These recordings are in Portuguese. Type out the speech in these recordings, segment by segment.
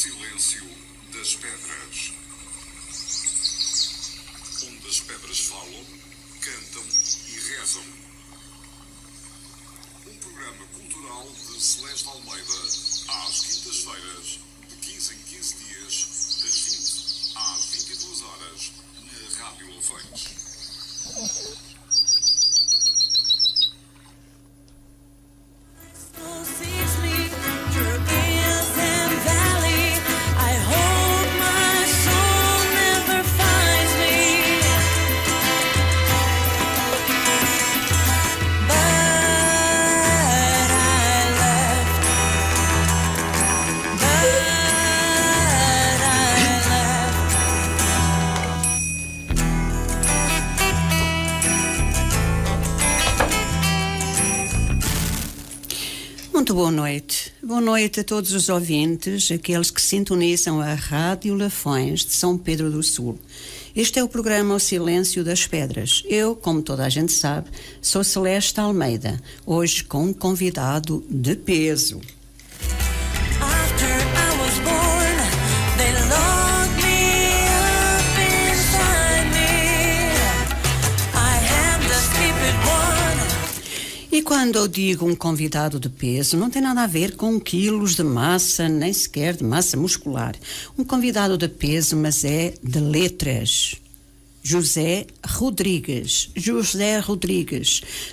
silêncio das pedras. Onde as pedras falam, cantam e rezam. Um programa cultural de Celeste Almeida, às quintas-feiras, de 15 em 15 dias, das 20 às 22 horas, na Rádio Lafões. Muito boa noite. Boa noite a todos os ouvintes, aqueles que sintonizam a Rádio Lafões de São Pedro do Sul. Este é o programa O Silêncio das Pedras. Eu, como toda a gente sabe, sou Celeste Almeida, hoje com um convidado de peso. E quando eu digo um convidado de peso, não tem nada a ver com quilos de massa, nem sequer de massa muscular. Um convidado de peso, mas é de letras. José Rodrigues,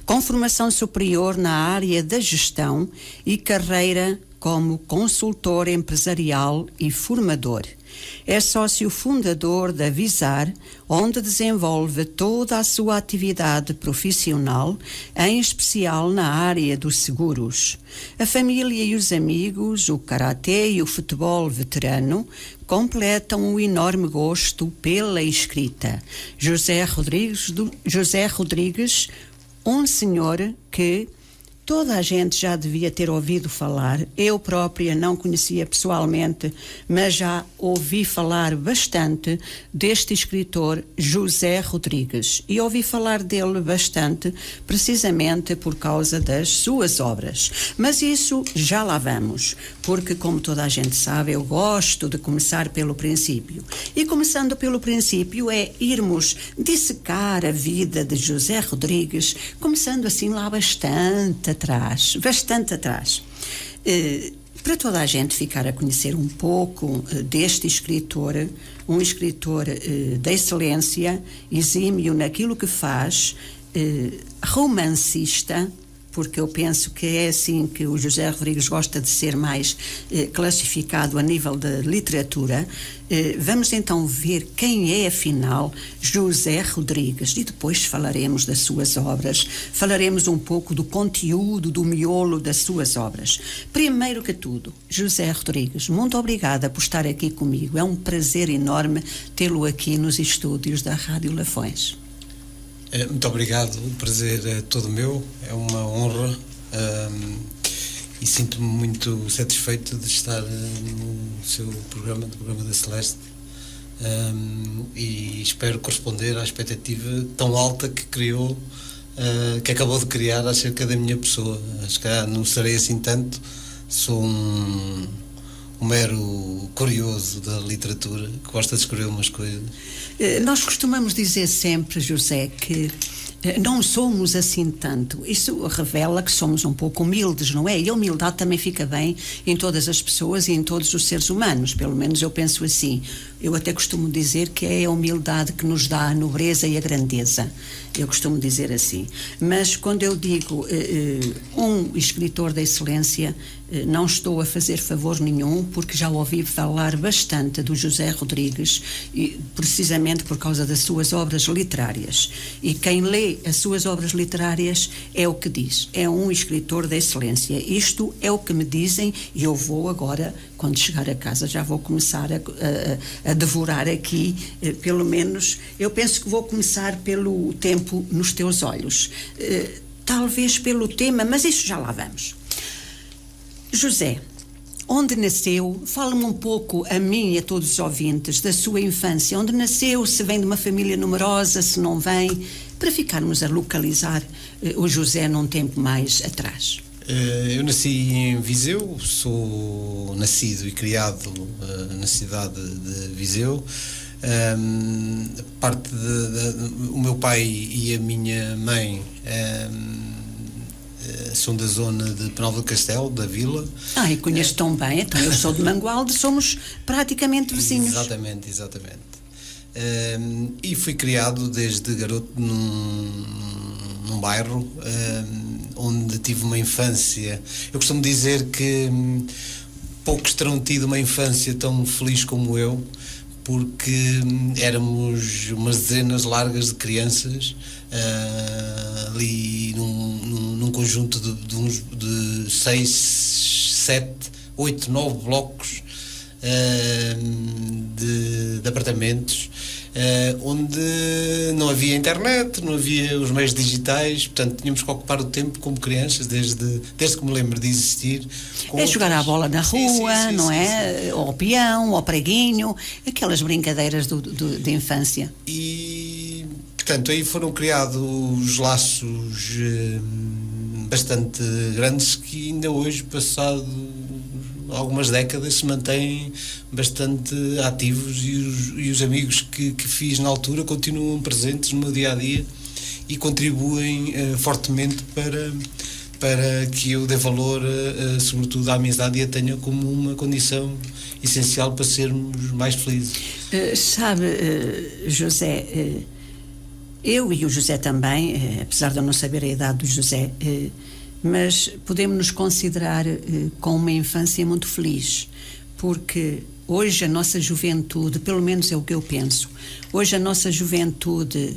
com formação superior na área da gestão e carreira como consultor empresarial e formador. É sócio fundador da Visar, onde desenvolve toda a sua atividade profissional, em especial na área dos seguros. A família e os amigos, o karatê e o futebol veterano completam um enorme gosto pela escrita. José Rodrigues, um senhor que toda a gente já devia ter ouvido falar. Eu própria não conhecia pessoalmente, mas já ouvi falar bastante deste escritor José Rodrigues. E ouvi falar dele bastante precisamente por causa das suas obras. Mas isso já lá vamos, porque como toda a gente sabe, eu gosto de começar pelo princípio. E começando pelo princípio é irmos dissecar a vida de José Rodrigues, começando assim lá bastante atrás. Para toda a gente ficar a conhecer um pouco deste escritor, um escritor de excelência, exímio naquilo que faz, romancista, porque eu penso que é assim que o José Rodrigues gosta de ser mais classificado a nível da literatura. Vamos então ver quem é, afinal, José Rodrigues, e depois falaremos das suas obras, falaremos um pouco do conteúdo, do miolo das suas obras. Primeiro que tudo, José Rodrigues, muito obrigada por estar aqui comigo. É um prazer enorme tê-lo aqui nos estúdios da Rádio Lafões. Muito obrigado, o prazer é todo meu, é uma honra e sinto-me muito satisfeito de estar no seu programa, no programa da Celeste, e espero corresponder à expectativa tão alta que criou, que acabou de criar acerca da minha pessoa. Acho que não serei assim tanto, sou um mero curioso da literatura que gosta de escrever umas coisas. Nós costumamos dizer sempre, José, que não somos assim tanto. Isso revela que somos um pouco humildes, não é? E a humildade também fica bem em todas as pessoas e em todos os seres humanos, pelo menos eu penso assim. Eu até costumo dizer que é a humildade que nos dá a nobreza e a grandeza. Eu costumo dizer assim. Mas quando eu digo um escritor da excelência, não estou a fazer favor nenhum, porque já ouvi falar bastante do José Rodrigues, e precisamente por causa das suas obras literárias. E quem lê as suas obras literárias é o que diz, é um escritor da excelência. Isto é o que me dizem, e eu vou agora, quando chegar a casa, já vou começar a devorar aqui, pelo menos, eu penso que vou começar pelo tempo nos teus olhos. Talvez pelo tema, mas isso já lá vamos. José, onde nasceu? Fala-me um pouco, a mim e a todos os ouvintes, da sua infância. Onde nasceu, se vem de uma família numerosa, se não vem, para ficarmos a localizar o José num tempo mais atrás. Eu nasci em Viseu, sou nascido e criado na cidade de Viseu. O meu pai e a minha mãe são da zona de Penalva do Castelo, da Vila. E conheço tão bem, então eu sou de Mangualde, somos praticamente vizinhos. Exatamente. E fui criado desde garoto num bairro onde tive uma infância. Eu costumo dizer que poucos terão tido uma infância tão feliz como eu, porque éramos umas dezenas largas de crianças ali num conjunto de 6, 7, 8, 9 blocos de apartamentos, onde não havia internet, não havia os meios digitais, portanto tínhamos que ocupar o tempo como crianças, desde que me lembro de existir. Jogar à bola na rua, não é? Ou ao peão, ou ao preguinho, aquelas brincadeiras de infância. E, portanto, aí foram criados laços bastante grandes que ainda hoje, passado algumas décadas, se mantêm bastante ativos, e os amigos que fiz na altura continuam presentes no meu dia-a-dia e contribuem fortemente para que eu dê valor, sobretudo, à amizade, e a tenha como uma condição essencial para sermos mais felizes. José, eu e o José também, apesar de eu não saber a idade do José, mas podemos nos considerar com uma infância muito feliz, porque hoje a nossa juventude, pelo menos é o que eu penso, hoje a nossa juventude,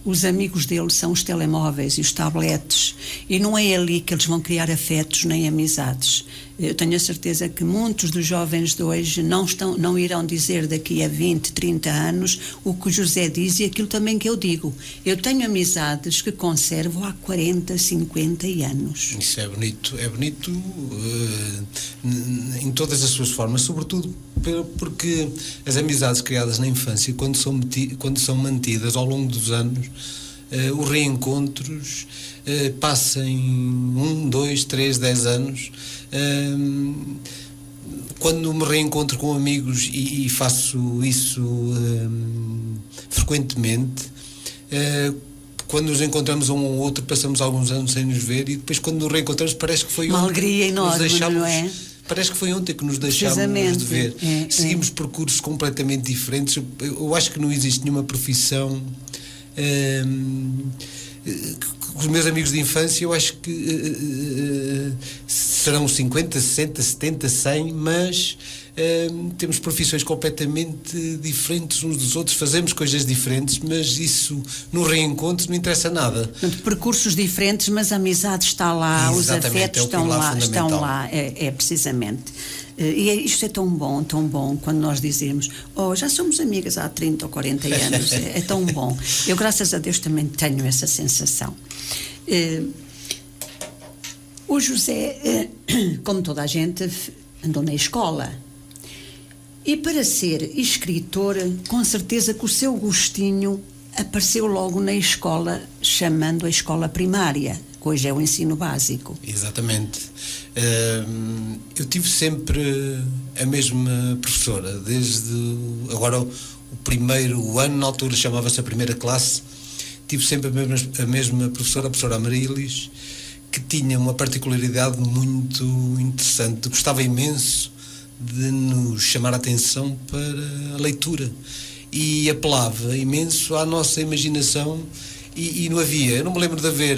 os amigos deles são os telemóveis e os tabletes, e não é ali que eles vão criar afetos nem amizades. Eu tenho a certeza que muitos dos jovens de hoje não irão dizer daqui a 20, 30 anos o que o José diz, e aquilo também que eu digo. Eu tenho amizades que conservo há 40, 50 anos. Isso é bonito em todas as suas formas, sobretudo porque as amizades criadas na infância, quando são mantidas ao longo dos anos, os reencontros passam 1, 2, 3, 10 anos. Quando me reencontro com amigos, e faço isso frequentemente, quando nos encontramos um ou outro, passamos alguns anos sem nos ver, e depois, quando nos reencontramos, parece que foi uma alegria enorme, não é? Parece que foi ontem que nos deixámos de ver. Seguimos percursos completamente diferentes. Eu acho que não existe nenhuma profissão. Os meus amigos de infância, eu acho que serão 50, 60, 70, 100, mas temos profissões completamente diferentes uns dos outros, fazemos coisas diferentes, mas isso no reencontro não interessa nada. Portanto, percursos diferentes, mas a amizade está lá, exatamente, os afetos estão lá, precisamente. E isto é tão bom quando nós dizemos, já somos amigas há 30 ou 40 anos, é tão bom. Eu, graças a Deus, também tenho essa sensação. O José, como toda a gente, andou na escola, e para ser escritor, com certeza que o seu gostinho apareceu logo na escola, chamando a escola primária, que hoje é o ensino básico. Exatamente. Eu tive sempre a mesma professora, desde agora o primeiro ano, na altura chamava-se a primeira classe, tive sempre a mesma professora, a professora Amarilis, que tinha uma particularidade muito interessante. Gostava imenso de nos chamar a atenção para a leitura, e apelava imenso à nossa imaginação, e não havia, eu não me lembro de haver,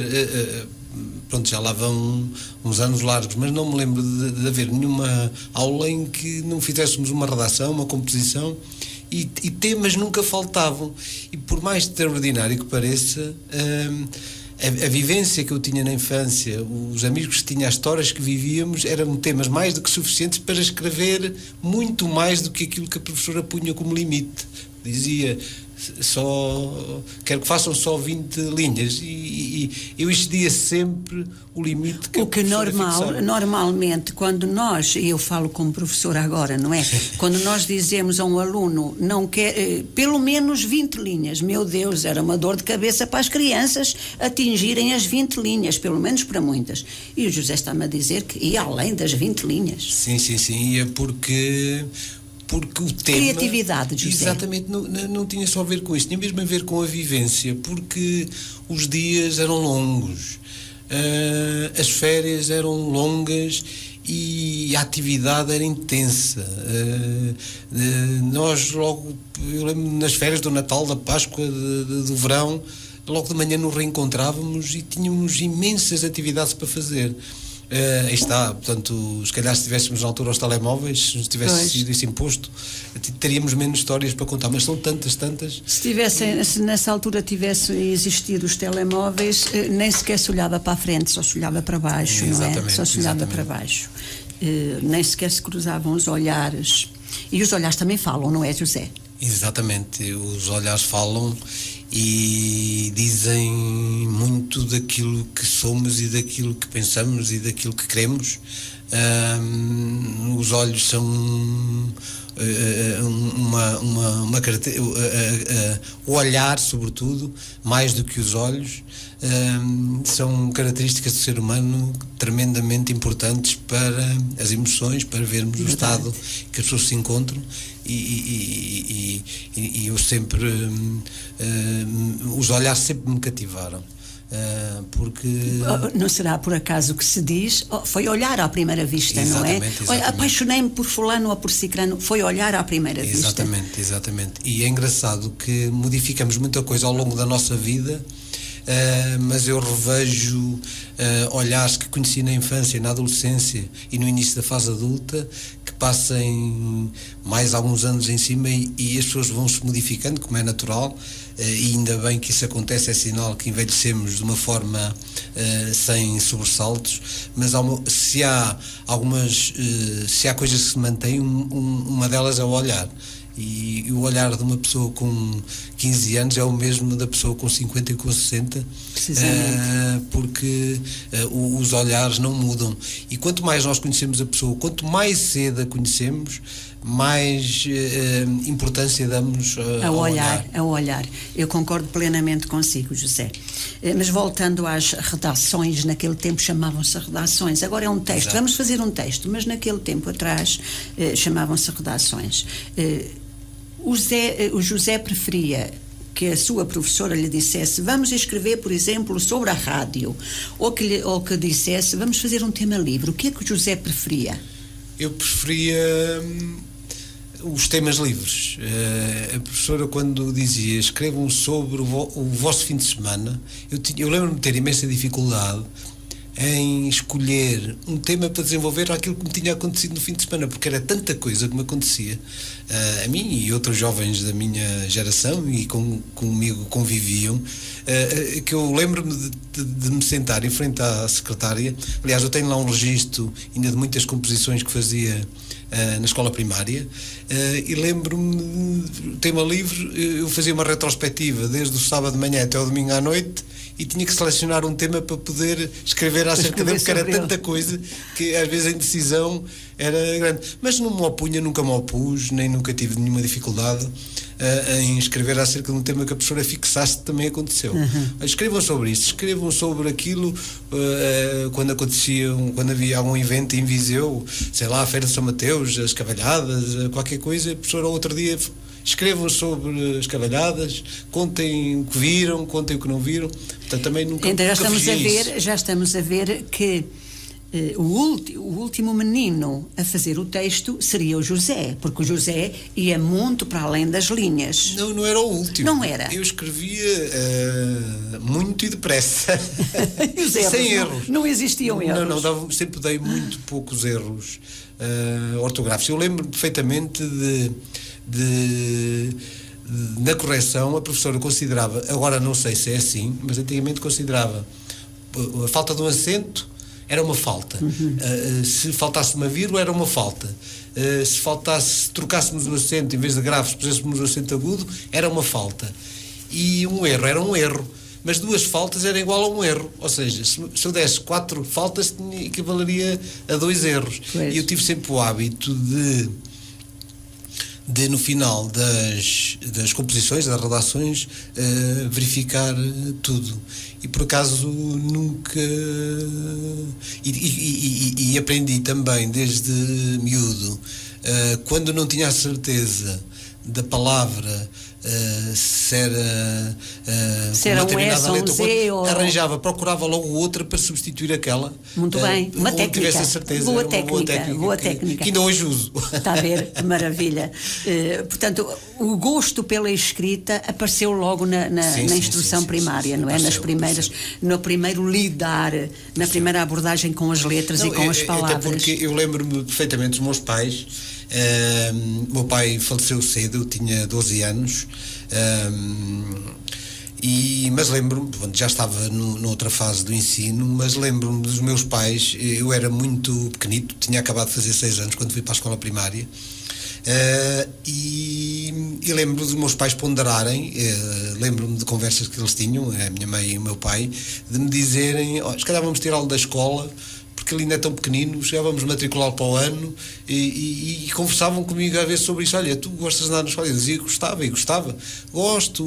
já lá vão uns anos largos, mas não me lembro de haver nenhuma aula em que não fizéssemos uma redação, uma composição, e temas nunca faltavam. E por mais extraordinário que pareça, a vivência que eu tinha na infância, os amigos que tinha, as histórias que vivíamos, eram temas mais do que suficientes para escrever muito mais do que aquilo que a professora punha como limite. Dizia, quero que façam só 20 linhas, e eu excedia sempre o limite que o que normalmente, quando nós, e eu falo como professora agora, não é? Quando nós dizemos a um aluno, não quer, pelo menos 20 linhas, meu Deus, era uma dor de cabeça para as crianças atingirem as 20 linhas, pelo menos para muitas. E o José está-me a dizer que ia além das 20 linhas. Sim, ia porque o tema... Criatividade, José. Exatamente, não tinha só a ver com isso, tinha mesmo a ver com a vivência, porque os dias eram longos, as férias eram longas e a atividade era intensa. Nós logo, eu lembro nas férias do Natal, da Páscoa, do verão, logo de manhã nos reencontrávamos e tínhamos imensas atividades para fazer. Aí está, portanto, se calhar se estivéssemos na altura aos telemóveis, se tivesse sido isso imposto, teríamos menos histórias para contar, mas são tantas. Se nessa altura tivessem existido os telemóveis, nem sequer se olhava para a frente, só se olhava para baixo, não é? Só se olhava para baixo. Nem sequer se cruzavam os olhares. E os olhares também falam, não é, José? Exatamente, os olhares falam e dizem muito daquilo que somos e daquilo que pensamos e daquilo que queremos. Os olhos são uma característica, o olhar, sobretudo, mais do que os olhos, são características do ser humano tremendamente importantes para as emoções, para vermos o estado que as pessoas se encontram. E eu sempre, os olhares sempre me cativaram, porque... Não será por acaso que se diz, foi olhar à primeira vista, exatamente, não é? Exatamente. Apaixonei-me por fulano ou por ciclano, foi olhar à primeira vista. Exatamente. E é engraçado que modificamos muita coisa ao longo da nossa vida, mas eu revejo olhares que conheci na infância, na adolescência e no início da fase adulta, que passem mais alguns anos em cima e as pessoas vão se modificando, como é natural, e ainda bem que isso acontece, é sinal que envelhecemos de uma forma sem sobressaltos, mas se há coisas que se mantêm, uma delas é o olhar. E o olhar de uma pessoa com 15 anos é o mesmo da pessoa com 50 e com 60, porque os olhares não mudam. E quanto mais nós conhecemos a pessoa, quanto mais cedo a conhecemos, mais importância damos ao olhar. Eu concordo plenamente consigo, José. Mas voltando às redações, naquele tempo chamavam-se redações, agora é um texto. Exato. Vamos fazer um texto, mas naquele tempo atrás chamavam-se redações. O José preferia que a sua professora lhe dissesse vamos escrever, por exemplo, sobre a rádio, ou que dissesse vamos fazer um tema livre. O que é que o José preferia? Eu preferia os temas livres. A professora, quando dizia escrevam sobre o vosso fim de semana, eu lembro-me de ter imensa dificuldade em escolher um tema para desenvolver aquilo que me tinha acontecido no fim de semana, porque era tanta coisa que me acontecia a mim e outros jovens da minha geração e comigo conviviam, que eu lembro-me de me sentar em frente à secretária. Aliás, eu tenho lá um registro ainda de muitas composições que fazia na escola primária, e lembro-me, tema livre, eu fazia uma retrospectiva desde o sábado de manhã até o domingo à noite e tinha que selecionar um tema para poder escrever acerca dele, porque era tanta coisa que às vezes a indecisão era grande. Mas não me opunha, nunca me opus, nem nunca tive nenhuma dificuldade em escrever acerca de um tema que a professora fixasse, também aconteceu. Escrevam sobre isto, escrevam sobre aquilo, quando havia algum evento em Viseu, sei lá, a Feira de São Mateus, as cavalhadas, qualquer coisa, a professora outro dia escrevam sobre as cavalhadas, contem o que viram, contem o que não viram. Portanto, também nunca já estamos a ver que o último menino a fazer o texto seria o José, porque o José ia muito para além das linhas. Não era o último. Não era. Eu escrevia muito e depressa. E os erros? Sem erros. Não existiam erros? Não, sempre dei muito poucos erros ortográficos. Eu lembro perfeitamente na correção, a professora considerava, agora não sei se é assim, mas antigamente considerava a falta de um acento era uma falta. Se faltasse uma vírgula, era uma falta. Se trocássemos o acento, em vez de grave, se puséssemos o acento agudo, era uma falta. E um erro era um erro. Mas 2 faltas era igual a um erro. Ou seja, se eu desse 4 faltas, equivaleria a 2 erros. Pois. E eu tive sempre o hábito de no final das composições, das redações, verificar tudo. E por acaso nunca... E aprendi também desde miúdo, quando não tinha a certeza da palavra, se era um S ou um Z, procurava logo outra para substituir aquela. Muito bem, uma técnica. Tivesse a certeza, boa técnica técnica. Que ainda hoje uso. Está a ver? Maravilha. Portanto, o gosto pela escrita apareceu logo na instrução primária, não é? No primeiro lidar, na primeira abordagem com as letras e com as palavras. Até porque eu lembro-me perfeitamente dos meus pais. Meu pai faleceu cedo, eu tinha 12 anos, mas lembro-me, já estava noutra fase do ensino, mas lembro-me dos meus pais. Eu era muito pequenito, tinha acabado de fazer 6 anos quando fui para a escola primária, e lembro dos meus pais ponderarem, lembro-me de conversas que eles tinham, a minha mãe e o meu pai, de me dizerem: se calhar vamos tirá-lo da escola, porque ele ainda é tão pequenino, chegávamos a matriculá-lo para o ano, e conversavam comigo a ver sobre isso. Olha, tu gostas de andar na escola? Eu dizia: gostava, gosto,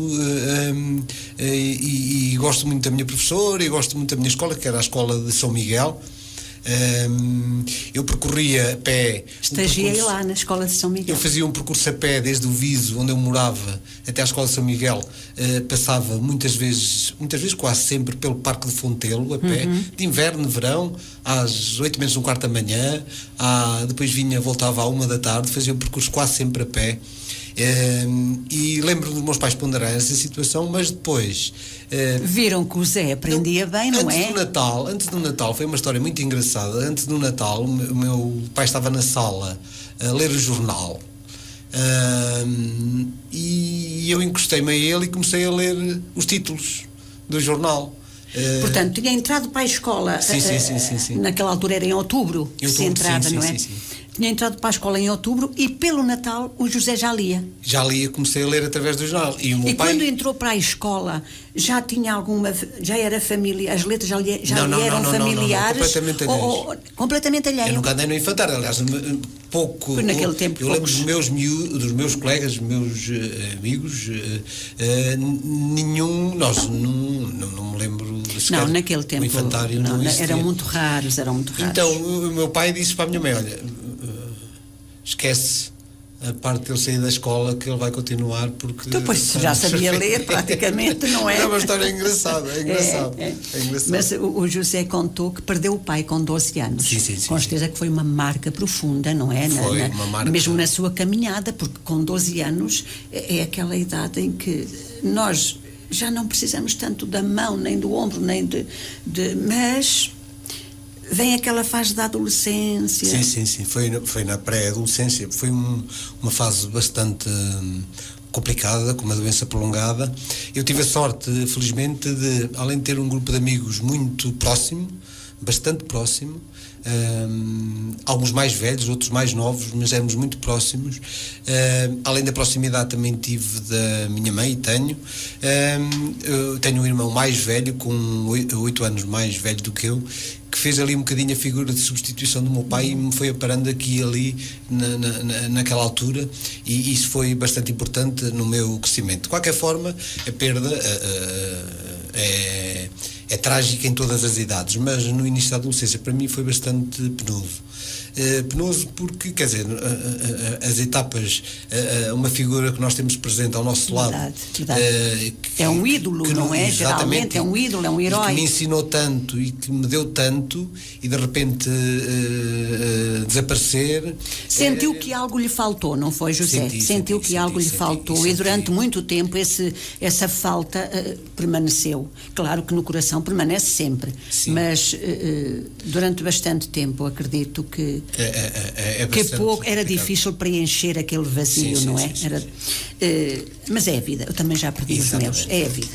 e gosto muito da minha professora, e gosto muito da minha escola, que era a escola de São Miguel. Eu percorria a pé. Estagiei lá na escola de São Miguel. Eu fazia um percurso a pé desde o Viso, onde eu morava, até à escola de São Miguel. Passava muitas vezes, quase sempre, pelo Parque de Fontelo, a pé, de inverno, de verão, às 8:45 da manhã. Depois voltava à 1 da tarde, fazia o percurso quase sempre a pé. E lembro dos meus pais ponderarem essa situação, mas depois viram que o Zé aprendia bem, não é? Antes do Natal foi uma história muito engraçada. Antes do Natal, o meu pai estava na sala a ler o jornal, e eu encostei-me a ele e comecei a ler os títulos do jornal. Portanto, tinha entrado para a escola. Sim. Naquela altura era em outubro que se entrava, não é? Sim. Tinha entrado para a escola em outubro, e pelo Natal o José já lia. Comecei a ler através do jornal. E quando entrou para a escola, já tinha já era família, as letras já eram familiares? Não, completamente alheio. Eu nunca andei no infantário, aliás, pouco. Por naquele tempo, eu lembro dos meus colegas, dos meus amigos, nenhum, não me lembro. Não, naquele tempo. O infantário não existia. Eram muito raros. Então, o meu pai disse para a minha mãe: olha, esquece a parte de ele sair da escola, que ele vai continuar, porque... Depois já sabia ler praticamente, não é? É uma história engraçada, é engraçado. Mas o José contou que perdeu o pai com 12 anos. Sim. Com certeza que foi uma marca profunda, não é? Foi uma marca. Mesmo na sua caminhada, porque com 12 anos é aquela idade em que nós já não precisamos tanto da mão, nem do ombro, nem mas... vem aquela fase da adolescência. Sim. Foi na pré-adolescência. Foi uma fase bastante complicada, com uma doença prolongada. Eu tive a sorte, felizmente, de, além de ter um grupo de amigos muito próximo, bastante próximo, alguns mais velhos, outros mais novos, mas éramos muito próximos. Além da proximidade, também tive da minha mãe, eu tenho um irmão mais velho, com 8 anos mais velho do que eu, que fez ali um bocadinho a figura de substituição do meu pai e me foi aparando aqui e ali naquela altura, e isso foi bastante importante no meu crescimento. De qualquer forma, a perda é trágica em todas as idades, mas no início da adolescência para mim foi bastante penoso. Penoso porque, quer dizer, as etapas, uma figura que nós temos presente ao nosso lado, verdade. É um ídolo, não é? Geralmente é um ídolo, é um herói. Que me ensinou tanto e que me deu tanto, e de repente desaparecer. Sentiu que algo lhe faltou, não foi, José? Sentiu que algo lhe faltou, e durante muito tempo essa falta permaneceu. Claro que no coração permanece sempre, mas durante bastante tempo acredito que era difícil preencher aquele vazio, não é? Mas é a vida, eu também já perdi os meus, é a vida.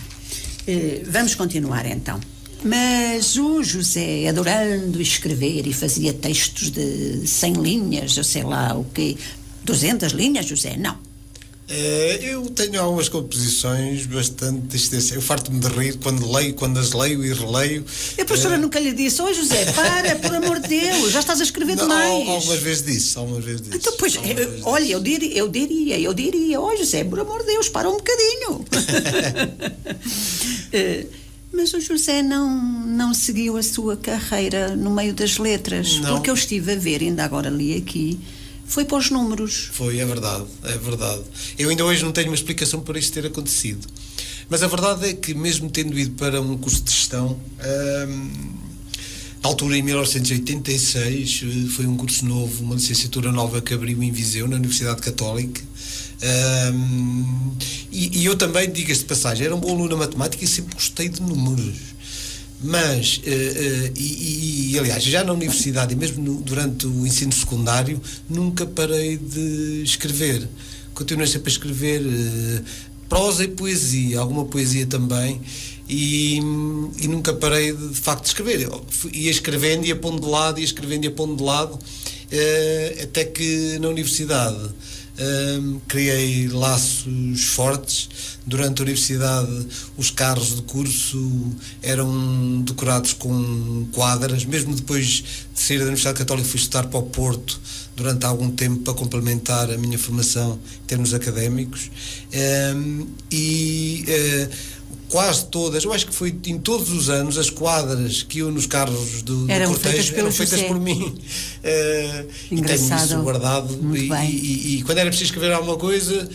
Vamos continuar então. Mas o José, adorando escrever e fazia textos de 100 linhas, ou sei lá o quê, 200 linhas, José, não. Eu tenho algumas composições bastante extensas. Eu farto-me de rir quando leio, quando as leio e releio. A professora nunca lhe disse: "Ó José, para, por amor de Deus, já estás a escrever demais." Algumas vezes disse. Então, pois, olha, eu diria: "Ó José, por amor de Deus, para um bocadinho." Mas o José não seguiu a sua carreira no meio das letras, Não. porque eu estive a ver, ainda agora li aqui, foi para os números. Foi, é verdade. Eu ainda hoje não tenho uma explicação para isto ter acontecido. Mas a verdade é que, mesmo tendo ido para um curso de gestão, na altura, em 1986, foi um curso novo, uma licenciatura nova que abriu em Viseu, na Universidade Católica. E eu também, diga-se de passagem, era um bom aluno na matemática e sempre gostei de números. Mas, aliás, já na universidade e mesmo durante o ensino secundário, nunca parei de escrever. Continuei sempre a escrever prosa e poesia, alguma poesia também, e nunca parei de facto de escrever. Eu ia escrevendo e ia pondo de lado, até que na universidade criei laços fortes. Durante a universidade, os carros de curso eram decorados com quadras. Mesmo depois de sair da Universidade Católica, fui estudar para o Porto durante algum tempo para complementar a minha formação em termos académicos. Quase todas, eu acho que foi em todos os anos, as quadras que iam nos carros do cortejo eram feitas por mim. E tenho isso guardado. E quando era preciso escrever alguma coisa,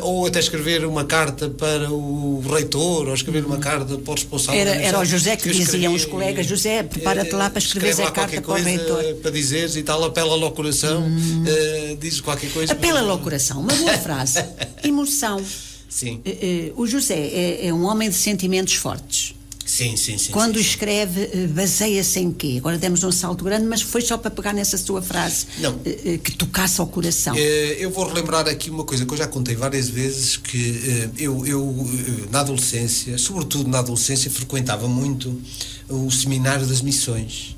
ou até escrever uma carta para o reitor, ou escrever uma carta para o responsável. Era o José que diziam os colegas: "José, prepara-te lá para escrever a carta para o reitor." Para dizeres e tal, apela ao coração, diz qualquer coisa. Apela ao coração, uma boa frase. Emoção. Sim. O José é um homem de sentimentos fortes. Sim. Quando escreve, baseia-se em quê? Agora demos um salto grande, mas foi só para pegar nessa sua frase. Não. Que tocasse ao coração. Eu vou relembrar aqui uma coisa que eu já contei várias vezes, que eu na adolescência, sobretudo na adolescência, frequentava muito o seminário das missões,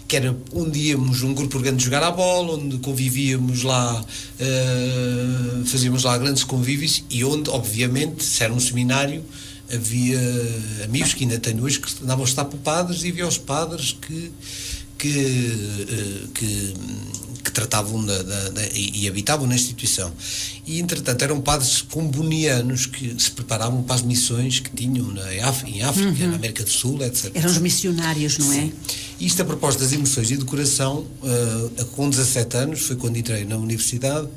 que era onde íamos um grupo grande jogar à bola, onde convivíamos lá, fazíamos lá grandes convívios, e onde, obviamente, se era um seminário, havia amigos que ainda tenho hoje que andavam a estar para padres, e havia os padres que tratavam e habitavam na instituição. E, entretanto, eram padres combonianos que se preparavam para as missões que tinham em África, na América do Sul, etc. Eram os missionários, não é? E isto, a propósito das emoções e do coração, com 17 anos, foi quando entrei na universidade,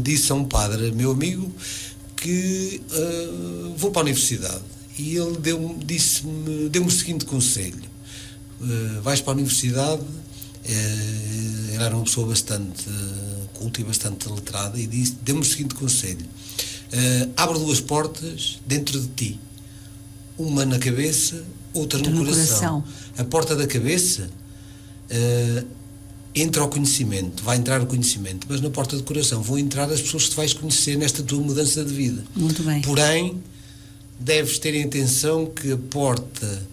disse a um padre, meu amigo, que vou para a universidade. E ele deu-me o seguinte conselho: vais para a universidade. Ele era uma pessoa bastante culta e bastante letrada, e deu-me o seguinte conselho: abre duas portas dentro de ti, uma na cabeça, outra no coração. A porta da cabeça entra o conhecimento, vai entrar o conhecimento, mas na porta do coração vão entrar as pessoas que tu vais conhecer nesta tua mudança de vida. Muito bem. Porém, deves ter em atenção que a porta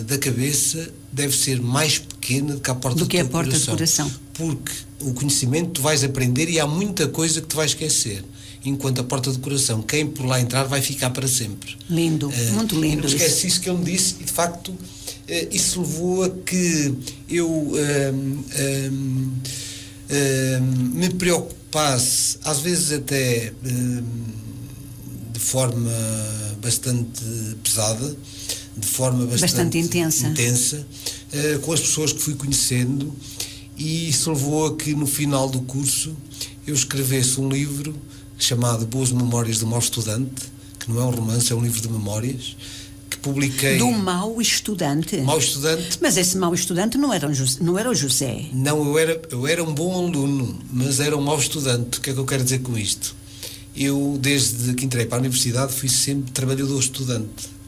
da cabeça deve ser mais pequena do que a porta do coração. Porque o conhecimento tu vais aprender e há muita coisa que tu vais esquecer. Enquanto a porta do coração, quem por lá entrar vai ficar para sempre. Lindo, muito lindo. Não esquece isso que ele me disse, e de facto isso levou a que eu me preocupasse, às vezes até de forma bastante pesada, de forma bastante intensa, com as pessoas que fui conhecendo, e isso levou a que no final do curso eu escrevesse um livro chamado Boas Memórias do Mau Estudante, que não é um romance, é um livro de memórias, que publiquei... Do mau estudante? Mau estudante. Mas esse mau estudante não era o José? Não, eu era um bom aluno, mas era um mau estudante. O que é que eu quero dizer com isto? Eu, desde que entrei para a universidade, fui sempre trabalhador estudante.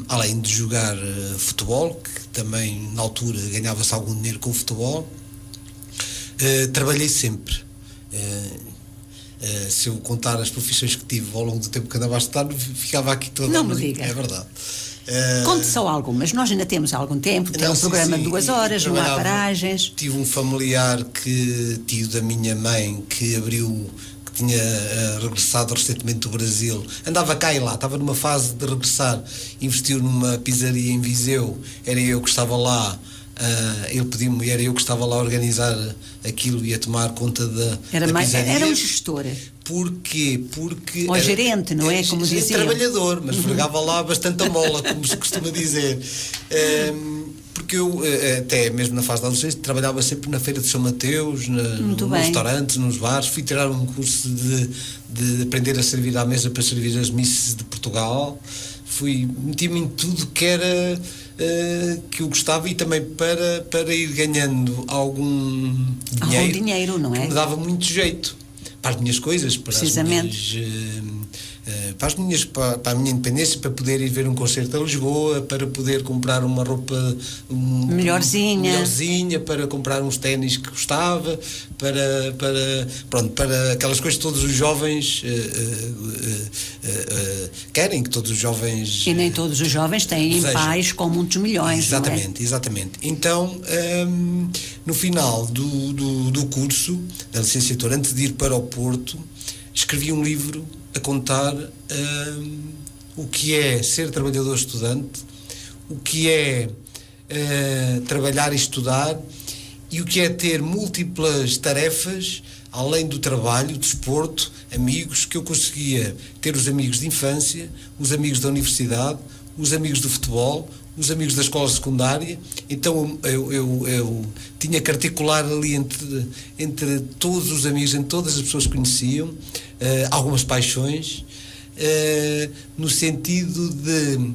Além de jogar futebol, que também na altura ganhava-se algum dinheiro com o futebol, trabalhei sempre. Se eu contar as profissões que tive ao longo do tempo que andava a estudar, ficava aqui toda. Não me diga. É verdade. Conte só algumas, nós ainda temos algum tempo, tem um programa de 2 horas, não há paragens. Tive um familiar, tio da minha mãe, que tinha regressado recentemente do Brasil, andava cá e lá, estava numa fase de regressar, investiu numa pizzaria em Viseu, era eu que estava lá. Ele pediu-me e era eu que estava lá a organizar aquilo e a tomar conta da pizzaria. Era um gestor. Porquê? Porque ou gerente, não é? Como dizia. Trabalhador, mas vergava lá bastante a mola, como se costuma dizer. Porque eu, até mesmo na fase da adolescência, trabalhava sempre na Feira de São Mateus, nos restaurantes, nos bares. Fui tirar um curso de aprender a servir à mesa para servir as missas de Portugal. Meti-me em tudo que era que eu gostava, e também para ir ganhando algum dinheiro, não é? Que me dava muito jeito para as minhas coisas, para a minha independência, para poder ir ver um concerto a Lisboa, para poder comprar uma roupa melhorzinha, para comprar uns ténis que gostava, para aquelas coisas que todos os jovens querem, que todos os jovens... E nem todos os jovens têm pais com muitos milhões, exatamente, não é? Exatamente. Então, no final do curso, da licenciatura, antes de ir para o Porto, escrevi um livro a contar o que é ser trabalhador estudante, o que é trabalhar e estudar, e o que é ter múltiplas tarefas, além do trabalho, desporto, amigos, que eu conseguia ter os amigos de infância, os amigos da universidade, os amigos do futebol, os amigos da escola secundária. Então eu tinha que articular ali entre todos os amigos, entre todas as pessoas que conheciam, algumas paixões, no sentido de...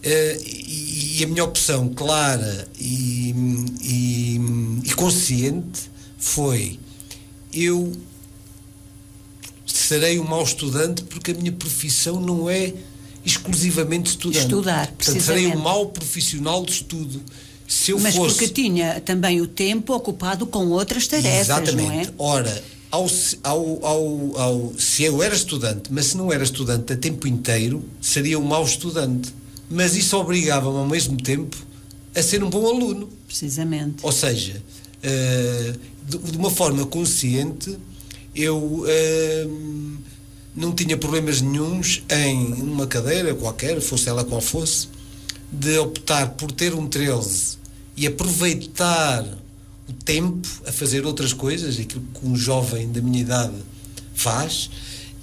e a minha opção clara e consciente foi: eu serei um mau estudante porque a minha profissão não é exclusivamente estudar. Portanto, serei um mau profissional de estudo. Mas porque tinha também o tempo ocupado com outras tarefas, exatamente, não é? Ora, se eu era estudante, mas se não era estudante a tempo inteiro, seria um mau estudante. Mas isso obrigava-me ao mesmo tempo a ser um bom aluno. Precisamente. Ou seja, de uma forma consciente, eu não tinha problemas nenhuns em uma cadeira qualquer, fosse ela qual fosse, de optar por ter um 13 e aproveitar o tempo a fazer outras coisas, aquilo que um jovem da minha idade faz,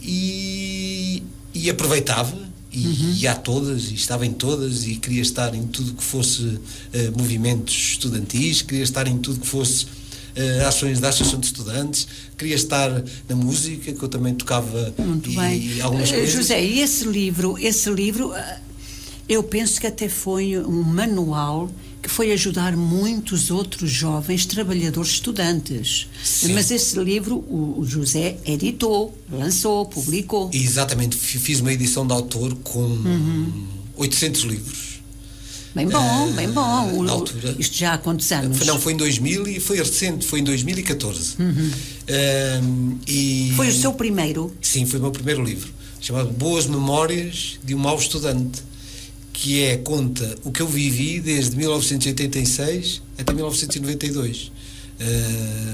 e aproveitava. E ia a todas, e estava em todas, e queria estar em tudo que fosse movimentos estudantis, queria estar em tudo que fosse ações da Associação de Estudantes, queria estar na música, que eu também tocava. Muito bem. Algumas coisas. José, e esse livro, eu penso que até foi um manual que foi ajudar muitos outros jovens trabalhadores estudantes. Sim. Mas esse livro o José editou, lançou, publicou. Exatamente, fiz uma edição de autor com 800 livros. Bem bom, bem bom. Na altura. Isto já há quantos anos? Foi em 2000 e foi recente, foi em 2014. Foi o seu primeiro? Sim, foi o meu primeiro livro, chamado Boas Memórias de um Mau Estudante, que conta o que eu vivi desde 1986 até 1992,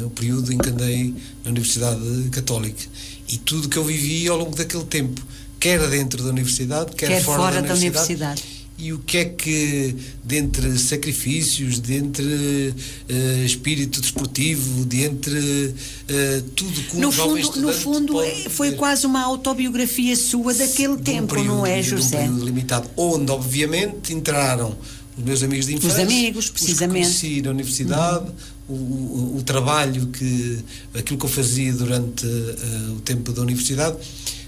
o período em que andei na Universidade Católica, e tudo que eu vivi ao longo daquele tempo, quer dentro da universidade, quer fora da universidade. E o que é que, dentre sacrifícios, dentre espírito desportivo, dentre tudo que um jovem estudante no fundo foi quase uma autobiografia sua daquele tempo, não é, José? De um período limitado, onde obviamente entraram os meus amigos de infância, os amigos, precisamente, os que conheci na universidade, o trabalho, aquilo que eu fazia durante o tempo da universidade.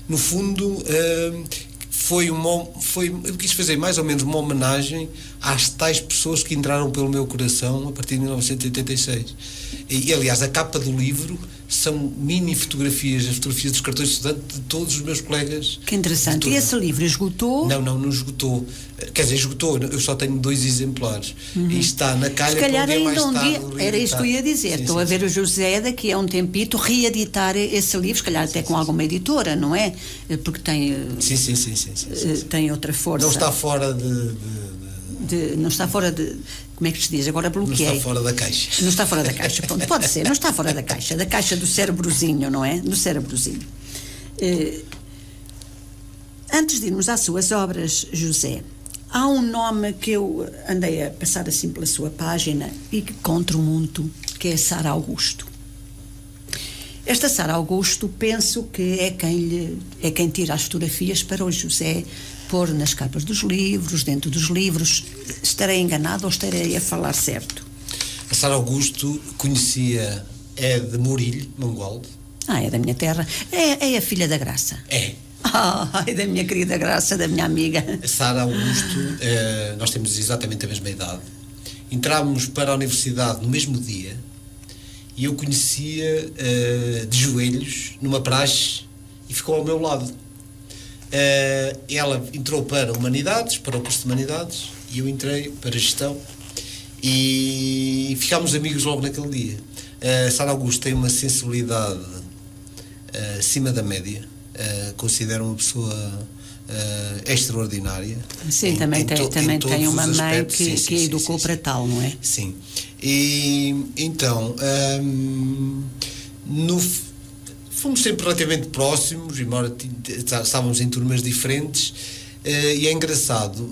No fundo, eu quis fazer mais ou menos uma homenagem às tais pessoas que entraram pelo meu coração a partir de 1986. E aliás, a capa do livro são mini fotografias, as fotografias dos cartões de estudante de todos os meus colegas. Que interessante. E esse livro esgotou? Não esgotou. Quer dizer, esgotou, eu só tenho 2 exemplares. E está na calha. Se calhar para um dia ainda mais um dia, tarde, era isso que eu ia dizer. Estou a ver o José daqui a um tempito reeditar esse livro, se calhar até com alguma editora, não é? Porque tem, tem outra força. Não está fora não está fora de, como é que se diz? Agora bloqueei. Não está fora da caixa. Não está fora da caixa, pronto, pode ser, não está fora da caixa do cérebrozinho, não é? Do cérebrozinho. Antes de irmos às suas obras, José, há um nome que eu andei a passar assim pela sua página e que conto muito, que é Sara Augusto. Esta Sara Augusto, penso que é quem tira as fotografias para o José pôr nas capas dos livros, dentro dos livros. Estarei enganado ou estarei a falar certo? A Sara Augusto conhecia, é de Murilho, Mangualde. É da minha terra. É a filha da Graça. É da minha querida Graça, da minha amiga. A Sara Augusto, nós temos exatamente a mesma idade. Entramos para a universidade no mesmo dia e eu conhecia de joelhos numa praxe e ficou ao meu lado. Ela entrou para Humanidades, para o curso de Humanidades, e eu entrei para Gestão e ficámos amigos logo naquele dia. Sara Augusto tem uma sensibilidade acima da média, considero uma pessoa extraordinária. Sim, também tem uma mãe que a educou para tal, não é? Sim. E então, fomos sempre relativamente próximos, embora estávamos em turmas diferentes, e é engraçado,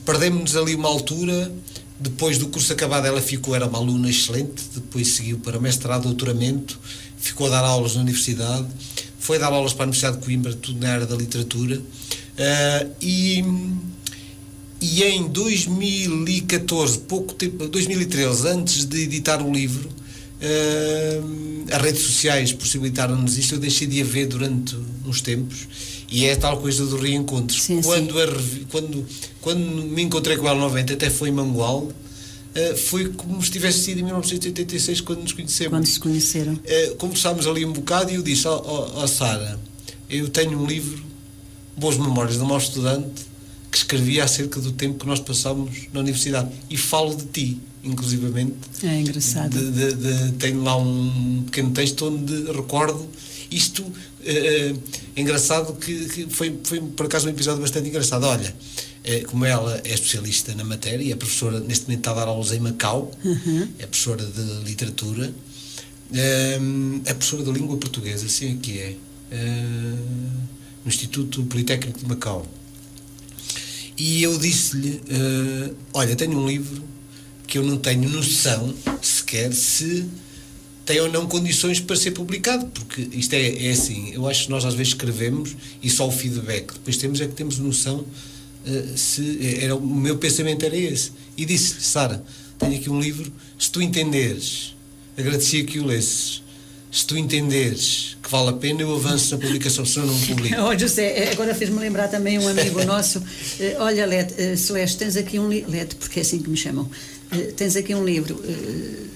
perdemos-nos ali uma altura. Depois do curso acabado ela era uma aluna excelente, depois seguiu para mestrado, doutoramento, ficou a dar aulas na universidade, foi dar aulas para a Universidade de Coimbra, tudo na área da literatura, e em 2014, pouco tempo, 2013, antes de editar o livro, as redes sociais possibilitaram-nos isto, eu deixei de a ver durante uns tempos, e é tal coisa do reencontro. Sim, quando me encontrei com ela novamente, até foi em Mangualde, foi como se tivesse sido em 1986 quando nos conhecemos. Quando se conheceram. Conversámos ali um bocado e eu disse, Sara, eu tenho um livro, Boas Memórias de um Mau Estudante, que escrevia acerca do tempo que nós passámos na universidade, e falo de ti, inclusivamente. É engraçado. Tenho lá um pequeno texto onde recordo isto. É engraçado que foi por acaso um episódio bastante engraçado. Olha, como ela é especialista na matéria, é professora, neste momento está a dar aulas em Macau, é professora de literatura, é professora de língua portuguesa, assim é que é, no Instituto Politécnico de Macau. E eu disse-lhe, olha, tenho um livro que eu não tenho noção sequer se tem ou não condições para ser publicado, porque isto é assim, eu acho que nós às vezes escrevemos e só o feedback, depois temos noção o meu pensamento era esse. E disse-lhe, Sara, tenho aqui um livro, se tu entenderes, agradecia que o lesses, se tu entenderes que vale a pena, eu avanço na publicação, senão não publico. Olha, José, agora fez-me lembrar também um amigo nosso. Olha, Celeste, tens aqui um livro, Lete, porque é assim que me chamam, tens aqui um livro,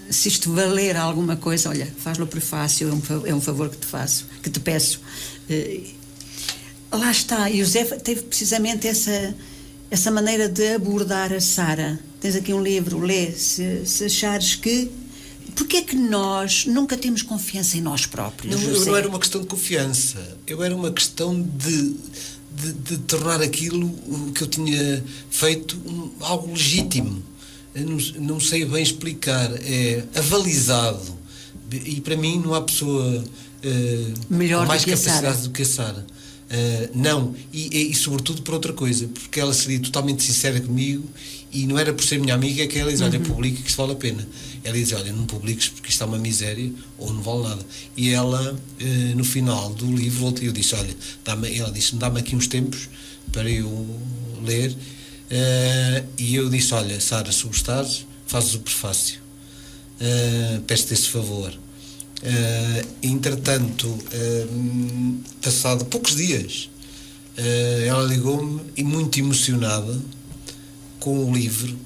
se isto valer alguma coisa, olha, faz-lhe o prefácio, é um favor que te peço. Lá está, e o José teve precisamente essa maneira de abordar a Sara. Tens aqui um livro, lê, se achares que... Porque é que nós nunca temos confiança em nós próprios? Não era uma questão de confiança, era uma questão de tornar aquilo que eu tinha feito algo legítimo. Eu não sei bem explicar, é avalizado. E para mim não há pessoa melhor com mais do que capacidade do que a Sara. Não, e sobretudo por outra coisa, porque ela seria totalmente sincera comigo e não era por ser minha amiga que ela diz, olha, publica que isto vale a pena. Ela diz, olha, não publiques porque isto é uma miséria ou não vale nada. E ela, no final do livro, eu disse, olha, ela disse-me, dá-me aqui uns tempos para eu ler, e eu disse, olha, Sara, se gostares, fazes o prefácio, peço-te esse favor. Entretanto, passado poucos dias, ela ligou-me e muito emocionada com o livro.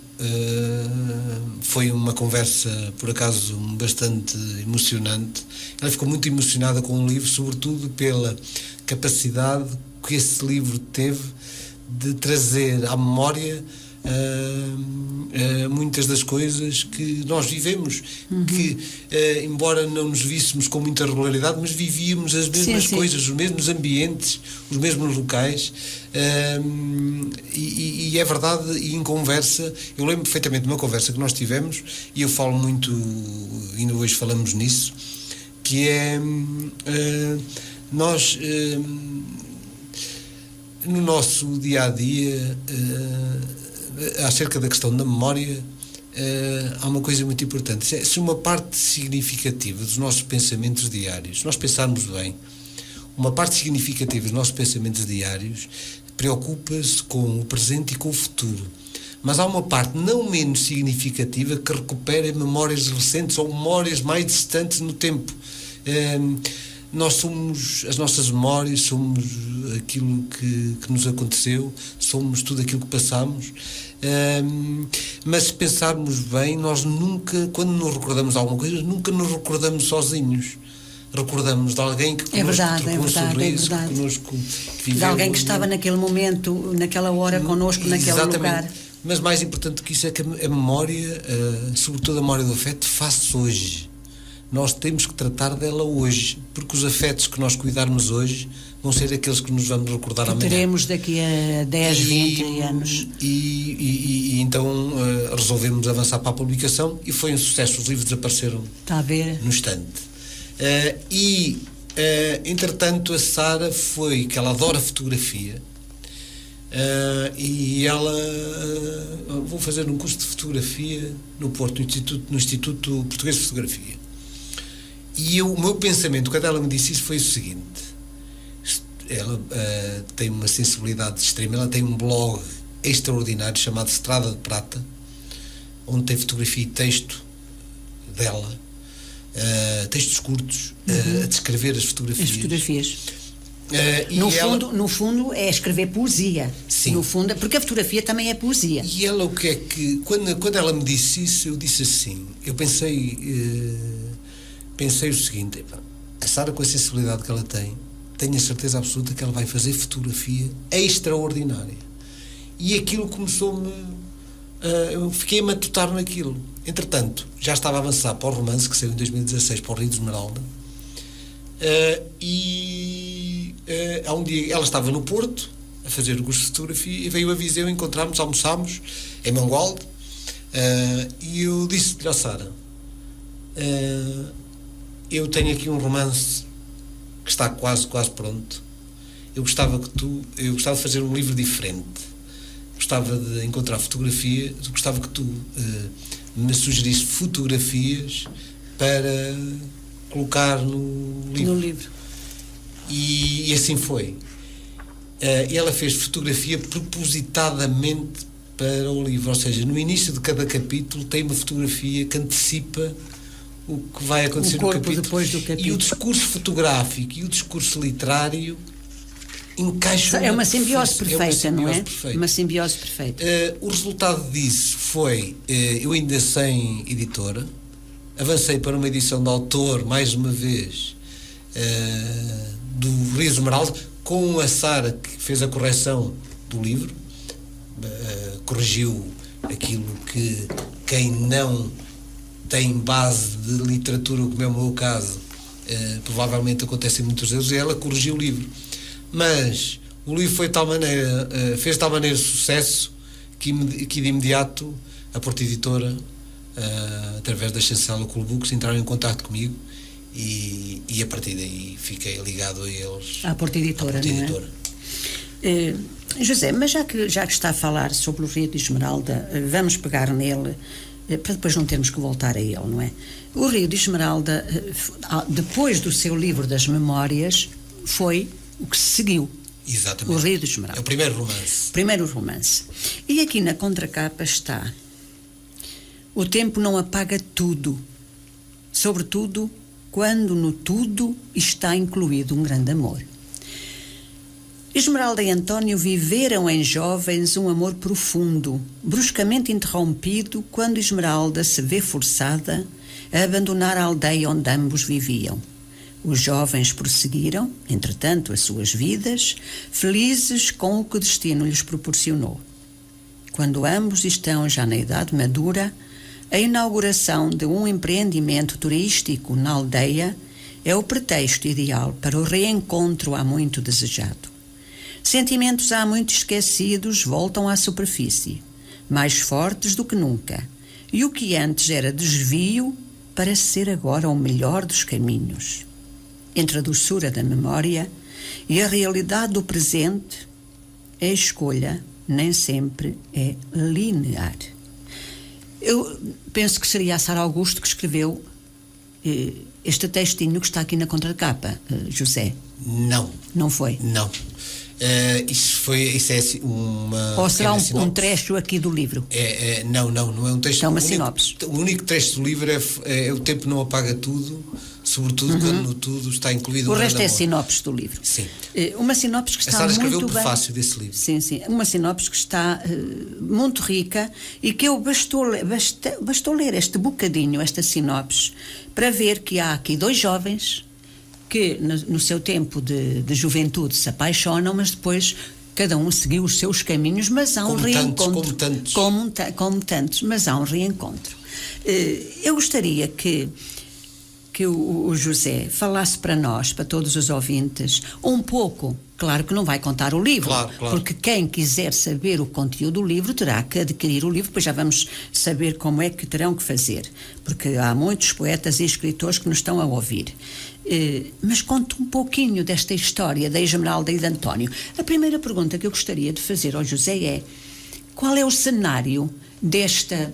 Foi uma conversa, por acaso, bastante emocionante. Ela ficou muito emocionada com o livro, sobretudo pela capacidade que esse livro teve de trazer à memória muitas das coisas que nós vivemos, que embora não nos víssemos com muita regularidade, mas vivíamos as mesmas coisas, os mesmos ambientes, os mesmos locais, e é verdade. E em conversa, eu lembro perfeitamente de uma conversa que nós tivemos, e eu falo muito, ainda hoje falamos nisso, que é nós no nosso dia-a-dia, acerca da questão da memória, há uma coisa muito importante. Se uma parte significativa dos nossos pensamentos diários, se nós pensarmos bem, uma parte significativa dos nossos pensamentos diários preocupa-se com o presente e com o futuro. Mas há uma parte não menos significativa que recupera memórias recentes ou memórias mais distantes no tempo. Nós somos, as nossas memórias, somos aquilo que nos aconteceu, somos tudo aquilo que passamos, mas se pensarmos bem, nós nunca, quando nos recordamos de alguma coisa, nunca nos recordamos sozinhos. Recordamos de alguém que connosco trocou um sorriso, que connosco viveu, de alguém que estava naquele momento, naquela hora connosco, naquele lugar. Mas mais importante do que isso é que a memória, sobretudo a memória do afeto, faz-se hoje. Nós temos que tratar dela hoje, porque os afetos que nós cuidarmos hoje vão ser aqueles que nos vamos recordar amanhã. Teremos daqui a 10, 20 anos. E então resolvemos avançar para a publicação e foi um sucesso. Os livros apareceram no estante. Entretanto, a Sara foi, que ela adora fotografia, e ela vou fazer um curso de fotografia no Porto, no Instituto Português de Fotografia. E o meu pensamento, quando ela me disse isso, foi o seguinte: ela tem uma sensibilidade extrema, ela tem um blog extraordinário chamado Estrada de Prata, onde tem fotografia e texto dela, textos curtos, a descrever as fotografias. As fotografias. No fundo é escrever poesia. Sim. No fundo, porque a fotografia também é poesia. E ela, o que é que quando ela me disse isso, eu disse assim, eu pensei o seguinte: a Sara, com a sensibilidade que ela tem, tenho a certeza absoluta que ela vai fazer fotografia extraordinária. E aquilo começou-me, eu fiquei a matutar naquilo. Entretanto, já estava a avançar para o romance, que saiu em 2016, para o Rio de Esmeralda, há um dia ela estava no Porto a fazer o curso de fotografia e veio a Viseu, encontramos, almoçámos em Mangualde, e eu disse-lhe à Sara: eu tenho aqui um romance que está quase pronto. Eu gostava de fazer um livro diferente. Gostava de encontrar fotografia. Gostava que tu me sugerisse fotografias para colocar no livro. E assim foi. Ela fez fotografia propositadamente para o livro. Ou seja, no início de cada capítulo tem uma fotografia que antecipa o que vai acontecer no capítulo. Depois do capítulo. E o discurso fotográfico e o discurso literário encaixam. É uma simbiose perfeita, não é? Uma simbiose perfeita. O resultado disso foi, eu ainda sem editora, avancei para uma edição de autor, mais uma vez, do Rio de Esmeralda, com a Sara, que fez a correção do livro, corrigiu aquilo que quem não tem base de literatura, como é o meu caso, provavelmente acontecem muitos erros, e ela corrigiu o livro. Mas o livro foi de tal maneira, fez de tal maneira sucesso que de imediato a Porta Editora, através da chancela Cool Books, entraram em contato comigo e a partir daí fiquei ligado a eles. À Porta Editora, não é? José, mas já que está a falar sobre o Rio de Esmeralda, vamos pegar nele para depois não termos que voltar a ele, não é? O Rio de Esmeralda, depois do seu livro das memórias, foi o que se seguiu. Exatamente. O Rio de Esmeralda. É o primeiro romance. Primeiro romance. E aqui na contracapa está: o tempo não apaga tudo, sobretudo quando no tudo está incluído um grande amor. Esmeralda e António viveram em jovens um amor profundo, bruscamente interrompido quando Esmeralda se vê forçada a abandonar a aldeia onde ambos viviam. Os jovens prosseguiram, entretanto, as suas vidas, felizes com o que o destino lhes proporcionou. Quando ambos estão já na idade madura, a inauguração de um empreendimento turístico na aldeia é o pretexto ideal para o reencontro há muito desejado. Sentimentos há muito esquecidos voltam à superfície, mais fortes do que nunca, e o que antes era desvio parece ser agora o melhor dos caminhos. Entre a doçura da memória e a realidade do presente, a escolha nem sempre é linear. Eu penso que seria a Sara Augusto que escreveu este textinho que está aqui na contracapa, José. Não. Não foi? Não. Isso é uma... Ou será um trecho aqui do livro? Não é um texto. É uma sinopse. O único trecho do livro é O Tempo Não Apaga Tudo, sobretudo quando no tudo está incluído o resto é sinopse do livro. Sim. Uma sinopse que está muito bem. A Sara escreveu o prefácio desse livro. Sim. Uma sinopse que está muito rica e que eu bastou ler este bocadinho, esta sinopse, para ver que há aqui dois jovens que no seu tempo de juventude se apaixonam, mas depois cada um seguiu os seus caminhos, mas há um reencontro. Como tantos, mas há um reencontro. Eu gostaria que o José falasse para nós, para todos os ouvintes, um pouco, claro que não vai contar o livro, claro. Porque quem quiser saber o conteúdo do livro terá que adquirir o livro, depois já vamos saber como é que terão que fazer, porque há muitos poetas e escritores que nos estão a ouvir. Mas conte um pouquinho desta história da Esmeralda e de António. A primeira pergunta que eu gostaria de fazer ao José é: qual é o cenário desta...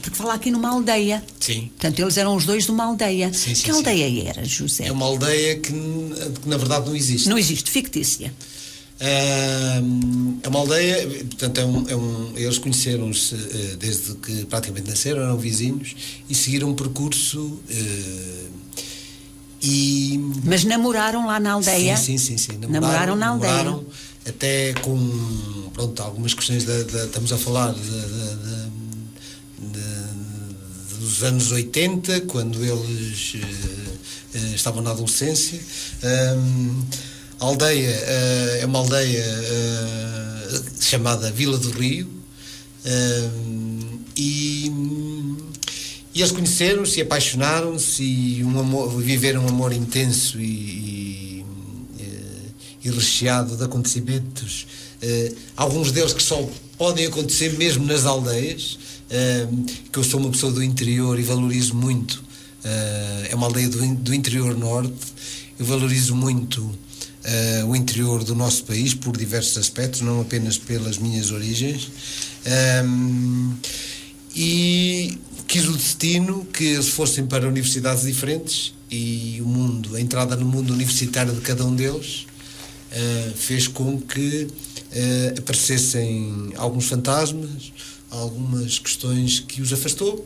Porque fala aqui numa aldeia. Sim. Portanto, eles eram os dois de uma aldeia. Sim, que aldeia era, José? É uma aldeia que na verdade não existe. Não existe, fictícia. É uma aldeia, portanto, eles conheceram-se desde que praticamente nasceram, eram vizinhos, e seguiram um percurso... Mas namoraram lá na aldeia? Sim. Namoraram na aldeia. Namoraram até com, algumas questões estamos a falar dos anos 80, quando eles estavam na adolescência. A aldeia é uma aldeia chamada Vila do Rio, e eles conheceram-se e apaixonaram-se e viveram um amor intenso e recheado de acontecimentos, alguns deles que só podem acontecer mesmo nas aldeias, que eu sou uma pessoa do interior e valorizo muito. É uma aldeia do interior norte. Eu valorizo muito o interior do nosso país por diversos aspectos, não apenas pelas minhas origens, e quis o destino que eles fossem para universidades diferentes, e a entrada no mundo universitário de cada um deles fez com que aparecessem alguns fantasmas, algumas questões que os afastou,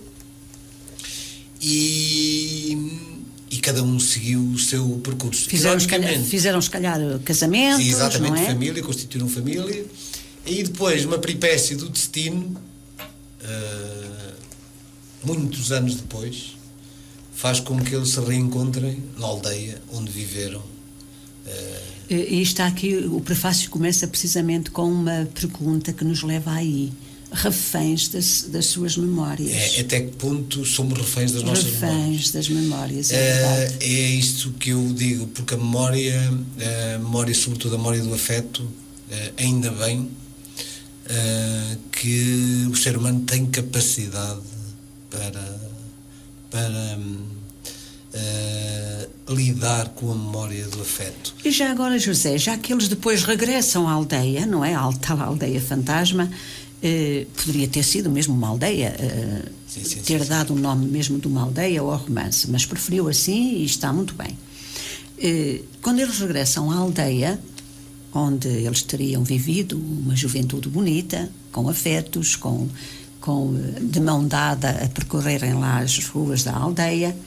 e cada um seguiu o seu percurso. Fizeram se calhar casamentos, exatamente, não é? Família, constituíram família, e depois uma peripécia do destino, muitos anos depois, faz com que eles se reencontrem na aldeia onde viveram. E está aqui, o prefácio começa precisamente com uma pergunta que nos leva aí: reféns das suas memórias. Até que ponto somos reféns das nossas memórias? Reféns das memórias, é verdade. É isto que eu digo, porque a memória, sobretudo a memória do afeto, ainda bem que o ser humano tem capacidade para lidar com a memória do afeto. E já agora, José, já que eles depois regressam à aldeia, não é? À tal aldeia fantasma, poderia ter sido mesmo uma aldeia, ter dado o nome mesmo de uma aldeia ou ao romance, mas preferiu assim e está muito bem. Quando eles regressam à aldeia, onde eles teriam vivido uma juventude bonita, com afetos, com de mão dada a percorrerem lá as ruas da aldeia,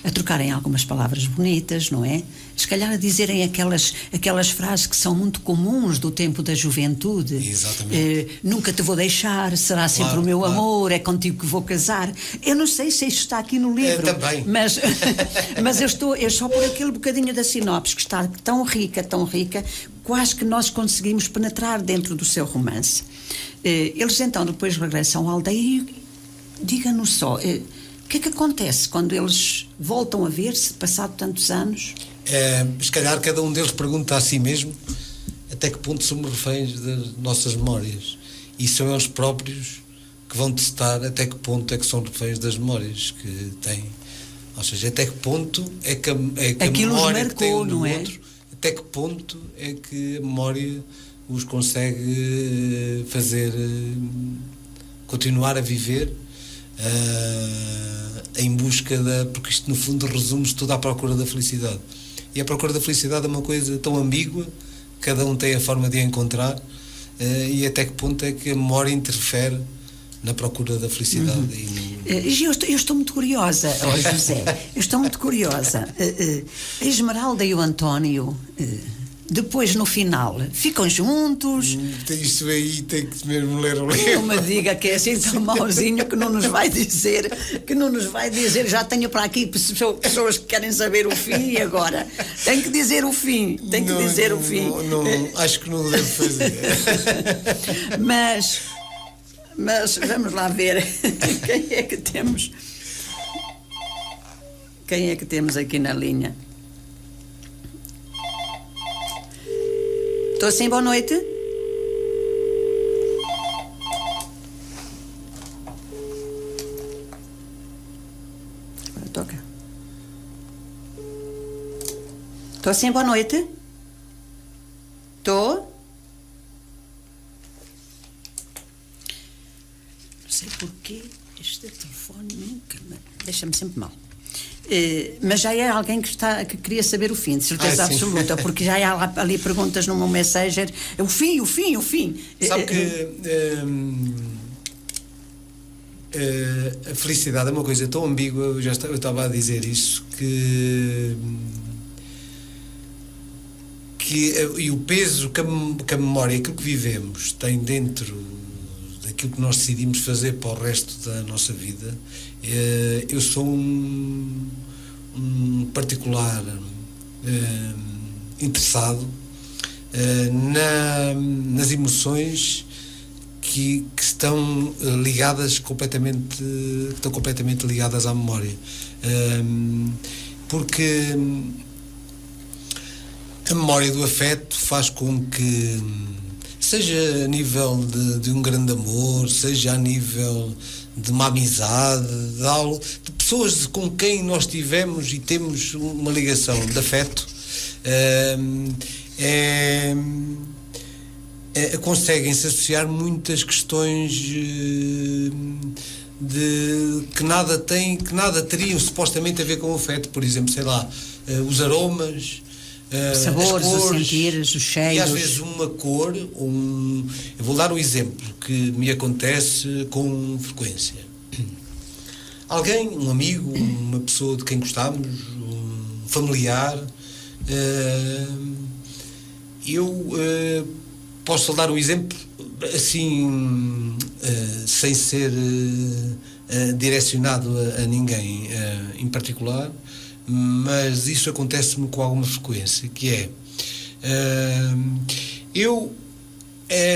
a trocarem algumas palavras bonitas, não é? Se calhar a dizerem aquelas frases que são muito comuns do tempo da juventude. Exatamente. Nunca te vou deixar, será sempre Claro, o meu claro. amor, é contigo que vou casar. Eu não sei se isto está aqui no livro. Também. Mas eu só por aquele bocadinho da sinopse que está tão rica, quase que nós conseguimos penetrar dentro do seu romance. Eles então depois regressam à aldeia e diga-nos só, o que é que acontece quando eles voltam a ver-se, passado tantos anos? Se calhar cada um deles pergunta a si mesmo até que ponto somos reféns das nossas memórias, e são eles próprios que vão testar até que ponto é que são reféns das memórias que têm, ou seja, até que ponto é que a memória marcou, que tem um do não é? outro, até que ponto é que a memória os consegue fazer continuar a viver em busca porque isto no fundo resume-se tudo à procura da felicidade, e a procura da felicidade é uma coisa tão ambígua, cada um tem a forma de a encontrar, e até que ponto é que a memória interfere na procura da felicidade. Eu estou muito curiosa, José, eu estou muito curiosa. A Esmeralda e o António, depois no final, ficam juntos? Isso aí tem que mesmo ler o livro. Não me diga que é assim tão mauzinho que não nos vai dizer, já tenho para aqui pessoas que querem saber o fim, e agora tem que dizer o fim, Não, acho que não devo fazer. Mas vamos lá ver quem é que temos aqui na linha. Estou sim, boa noite. Agora toca. Estou sim, boa noite. Estou. Não sei porquê este telefone nunca me deixa-me sempre mal. Mas já é alguém que queria saber o fim, de certeza absoluta, porque já há ali perguntas no meu Messenger, o fim. Sabe que a felicidade é uma coisa tão ambígua, eu estava a dizer isso, e o peso que a memória, aquilo que vivemos, tem dentro daquilo que nós decidimos fazer para o resto da nossa vida. Eu sou um particular interessado nas emoções que estão completamente ligadas à memória, porque a memória do afeto faz com que, seja a nível de um grande amor, seja a nível de uma amizade, de pessoas com quem nós tivemos e temos uma ligação de afeto, conseguem-se associar muitas questões que nada teriam supostamente a ver com o afeto. Por exemplo, sei lá, os aromas, sabores, as cores, os sentires, os cheiros. E às vezes uma cor, eu vou dar um exemplo que me acontece com frequência. Alguém, um amigo, uma pessoa de quem gostamos, um familiar, eu posso dar um exemplo assim, sem ser direcionado a ninguém em particular, mas isso acontece-me com alguma frequência, que é,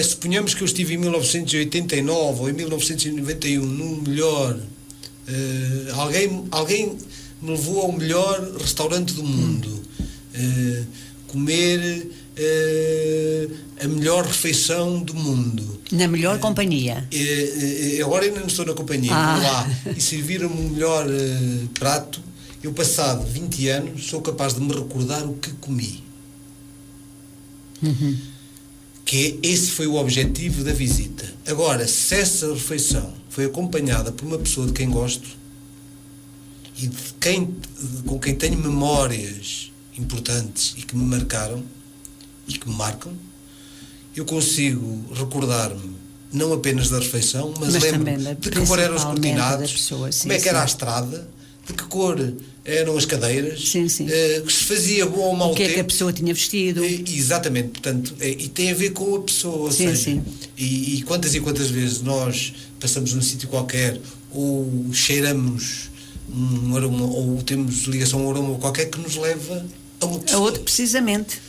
suponhamos que eu estive em 1989 ou em 1991 no melhor, alguém me levou ao melhor restaurante do mundo, comer a melhor refeição do mundo, na melhor companhia. Agora ainda não estou na companhia, vou lá e serviram-me o melhor prato. Eu, passado 20 anos, sou capaz de me recordar o que comi. Esse foi o objetivo da visita. Agora, se essa refeição foi acompanhada por uma pessoa de quem gosto e com quem tenho memórias importantes e que me marcaram e que me marcam, eu consigo recordar-me não apenas da refeição, mas também lembro de que cor eram os principalmente da cortinados, pessoa, sim, como é que era sim. a estrada, de que cor eram as cadeiras, Sim, sim. que se fazia bom ou mau O que é tempo. que a pessoa tinha vestido. Exatamente, portanto, e tem a ver com a pessoa, ou Sim, seja, sim. E quantas vezes nós passamos num sítio qualquer ou cheiramos um aroma, ou temos ligação a um aroma qualquer que nos leva a uma A pessoa. outro, precisamente.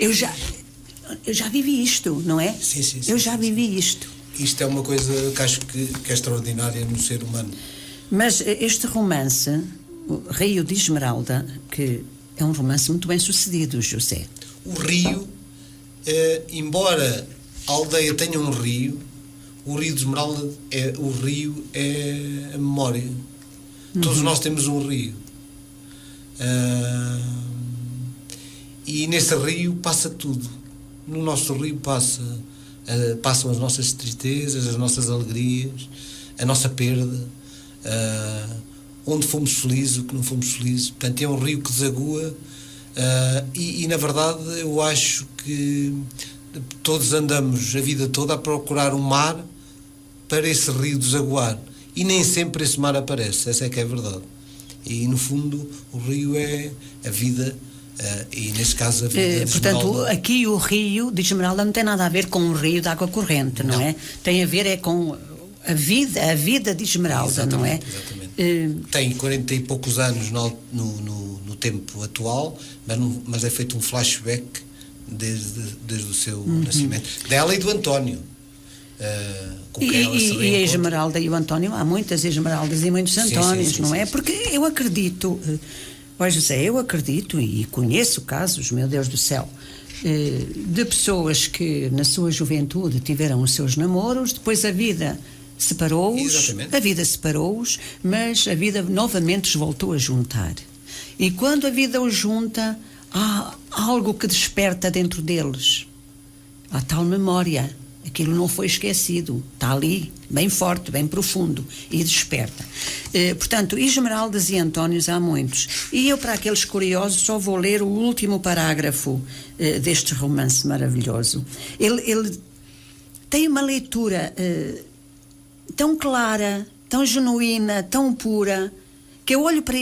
Eu já vivi isto, não é? Sim, sim, sim, eu já sim, vivi isto. Isto é uma coisa que acho que é extraordinária no ser humano. Mas este romance, o Rio de Esmeralda, que é um romance muito bem sucedido, José. O rio, embora a aldeia tenha um rio, o Rio de Esmeralda o rio é a memória. Todos nós temos um rio. E nesse rio passa tudo. No nosso rio passam as nossas tristezas, as nossas alegrias, a nossa perda, onde fomos felizes, o que não fomos felizes. Portanto, é um rio que desagua, e na verdade eu acho que todos andamos a vida toda a procurar um mar para esse rio desaguar, e nem sempre esse mar aparece. Essa é que é a verdade. E no fundo o rio é a vida, e neste caso a vida de portanto, Esmeralda. aqui o Rio de Esmeralda não tem nada a ver com o rio de água corrente, não é? Tem a ver com a vida de Esmeralda, não é? Exatamente. Tem 40 e poucos anos no tempo atual, mas é feito um flashback desde o seu nascimento, dela e do António. Com quem ela se E a reencontra. Esmeralda e o António, há muitas Esmeraldas e muitos Antónios, não é? Porque eu acredito, José, eu acredito e conheço casos, meu Deus do céu, de pessoas que na sua juventude tiveram os seus namoros, depois a vida separou-os, mas a vida novamente os voltou a juntar. E quando a vida os junta, há algo que desperta dentro deles. Há tal memória. Aquilo não foi esquecido. Está ali, bem forte, bem profundo. E desperta. Portanto, Esmeraldas e Antónios há muitos. E eu, para aqueles curiosos, só vou ler o último parágrafo deste romance maravilhoso. Ele tem uma leitura tão clara, tão genuína, tão pura, que eu olho para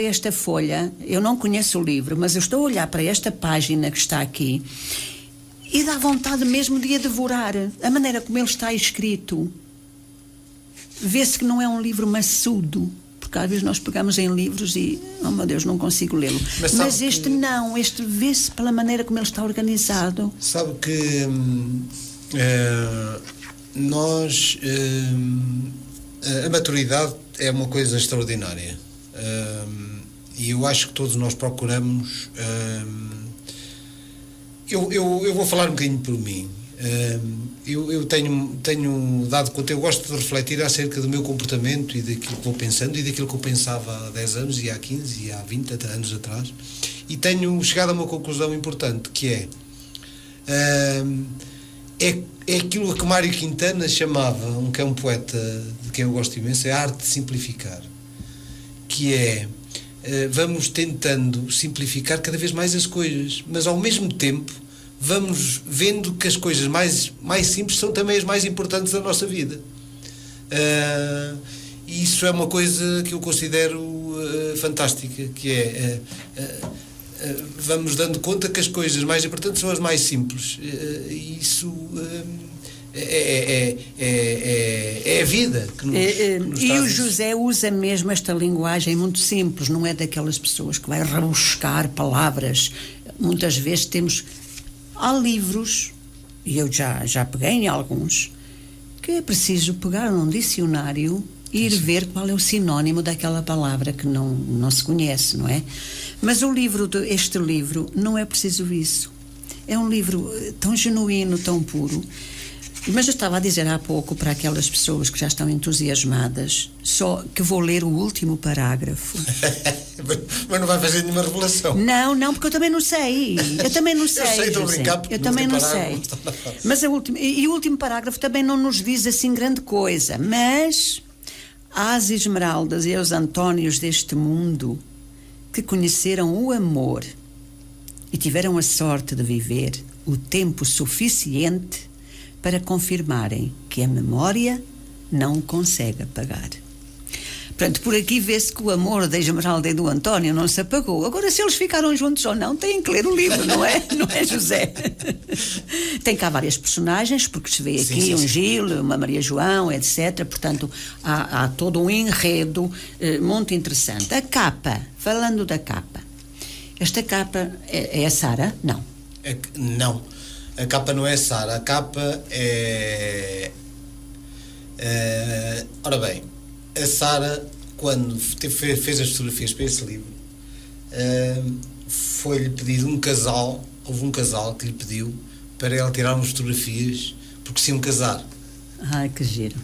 esta folha, eu não conheço o livro, mas eu estou a olhar para esta página que está aqui e dá vontade mesmo de a devorar. A maneira como ele está escrito, vê-se que não é um livro maçudo, porque às vezes nós pegamos em livros e, oh meu Deus, não consigo lê-lo. Mas este não, este vê-se pela maneira como ele está organizado. Sabe que a maturidade é uma coisa extraordinária, e eu acho que todos nós procuramos. Eu vou falar um bocadinho por mim. Eu tenho dado conta, eu gosto de refletir acerca do meu comportamento e daquilo que vou pensando e daquilo que eu pensava há 10 anos e há 15 e há 20 anos atrás, e tenho chegado a uma conclusão importante, que é aquilo que Mário Quintana chamava, que é um poeta de quem eu gosto imenso, é a arte de simplificar, que é vamos tentando simplificar cada vez mais as coisas, mas ao mesmo tempo vamos vendo que as coisas mais simples são também as mais importantes da nossa vida. E isso é uma coisa que eu considero fantástica, que é vamos dando conta que as coisas mais importantes são as mais simples, e isso é a vida que nos e traz o isso. José usa mesmo esta linguagem muito simples, não é daquelas pessoas que vai rebuscar palavras. Muitas vezes há livros, e eu já peguei em alguns, que é preciso pegar num dicionário e ir ver qual é o sinónimo daquela palavra que não se conhece, não é? Mas este livro não é preciso isso. É um livro tão genuíno, tão puro. Mas eu estava a dizer há pouco para aquelas pessoas que já estão entusiasmadas, só que vou ler o último parágrafo. Mas não vai fazer nenhuma revelação. Não, porque eu também não sei. Eu também não sei. Eu sei, estou a José. brincar, porque eu também não parágrafo sei. Mas o último parágrafo também não nos diz assim grande coisa. Mas às Esmeraldas e aos Antónios deste mundo que conheceram o amor e tiveram a sorte de viver o tempo suficiente para confirmarem que a memória não o consegue apagar. Portanto, por aqui vê-se que o amor da Esmeralda e do António não se apagou. Agora, se eles ficaram juntos ou não, têm que ler o livro, não é? Não é, José? Tem cá várias personagens, porque se vê aqui um Gil, uma Maria João, etc. Portanto, há todo um enredo muito interessante. A capa, falando da capa, esta capa é a Sara? Não. Não, a capa não é a Sara, a capa é... ora bem, a Sara, quando fez as fotografias para esse livro, foi-lhe pedido houve um casal que lhe pediu para ela tirar umas fotografias, porque se iam casar. Ai, que giro.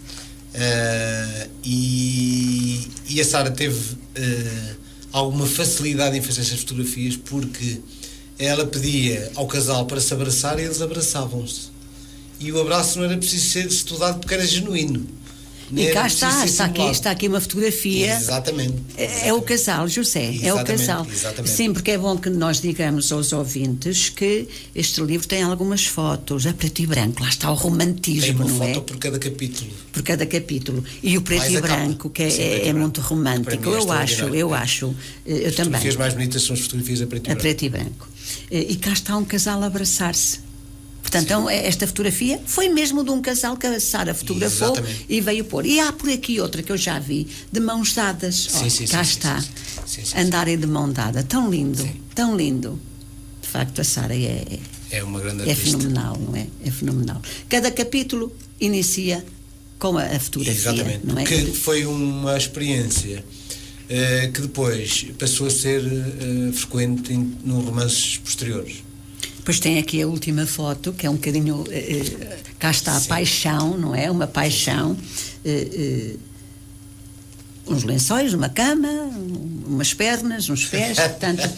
E a Sara teve alguma facilidade em fazer essas fotografias, porque ela pedia ao casal para se abraçar e eles abraçavam-se. E o abraço não era preciso ser estudado porque era genuíno. E cá está aqui uma fotografia. Exatamente. É o casal, José, é o casal. Exatamente. Sim, porque é bom que nós digamos aos ouvintes que este livro tem algumas fotos, a preto e branco, lá está o romantismo, não é? Tem uma foto por cada capítulo. Por cada capítulo. E o preto e branco, que é muito romântico. Eu acho. Eu as também. As fotografias mais bonitas são as fotografias a preto e branco. E cá está um casal a abraçar-se. Portanto, então, esta fotografia foi mesmo de um casal que a Sara fotografou. Exatamente. E veio pôr. E há por aqui outra que eu já vi, de mãos dadas. Cá está. Andarem de mão dada. Tão lindo, tão lindo. De facto, a Sara é uma grande artista. É fenomenal, não é? É fenomenal. Cada capítulo inicia com a fotografia. Exatamente. Não é? Que foi uma experiência que depois passou a ser frequente nos romances posteriores. Depois tem aqui a última foto, que é um bocadinho... cá está a paixão, não é? Uma paixão. Uns lençóis, uma cama, umas pernas, uns pés. Portanto,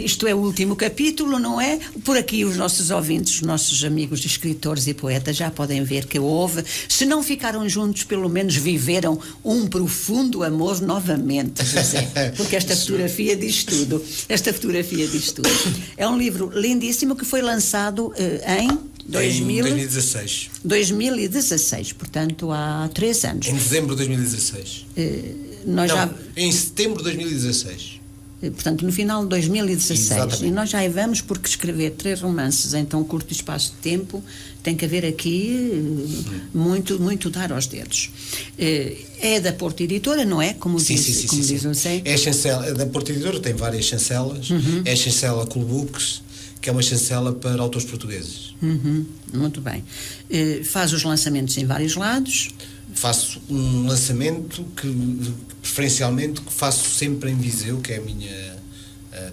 isto é o último capítulo, não é? Por aqui os nossos ouvintes, os nossos amigos escritores e poetas já podem ver que houve. Se não ficaram juntos, pelo menos viveram um profundo amor novamente, José. Porque esta fotografia diz tudo. Esta fotografia diz tudo. É um livro lindíssimo que foi lançado em 2016, portanto há 3 anos. Em dezembro de 2016. Em setembro de 2016. Portanto, no final de 2016. Exatamente. E nós já vamos, porque escrever 3 romances em tão curto espaço de tempo tem que haver aqui muito dar aos dedos. É da Porto Editora, não é? Como diz o Zé. É a chancela da Porto Editora, tem várias chancelas. É a chancela Cool Books, que é uma chancela para autores portugueses. Muito bem. Faz os lançamentos em vários lados? Faço um lançamento que preferencialmente faço sempre em Viseu, que é a minha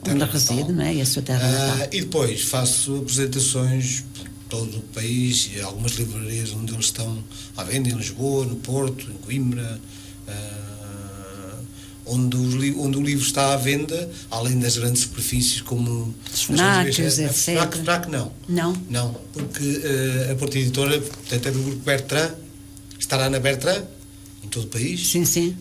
terra onde reside, não é? E a sua terra natal. E depois faço apresentações por todo o país, e algumas livrarias onde eles estão à venda, em Lisboa, no Porto, em Coimbra, onde o livro está à venda, além das grandes superfícies como FNACs, etc. FNAC não, porque a Porto Editora, portanto, é do Grupo Bertrand, estará na Bertrand, em todo o país. Sim.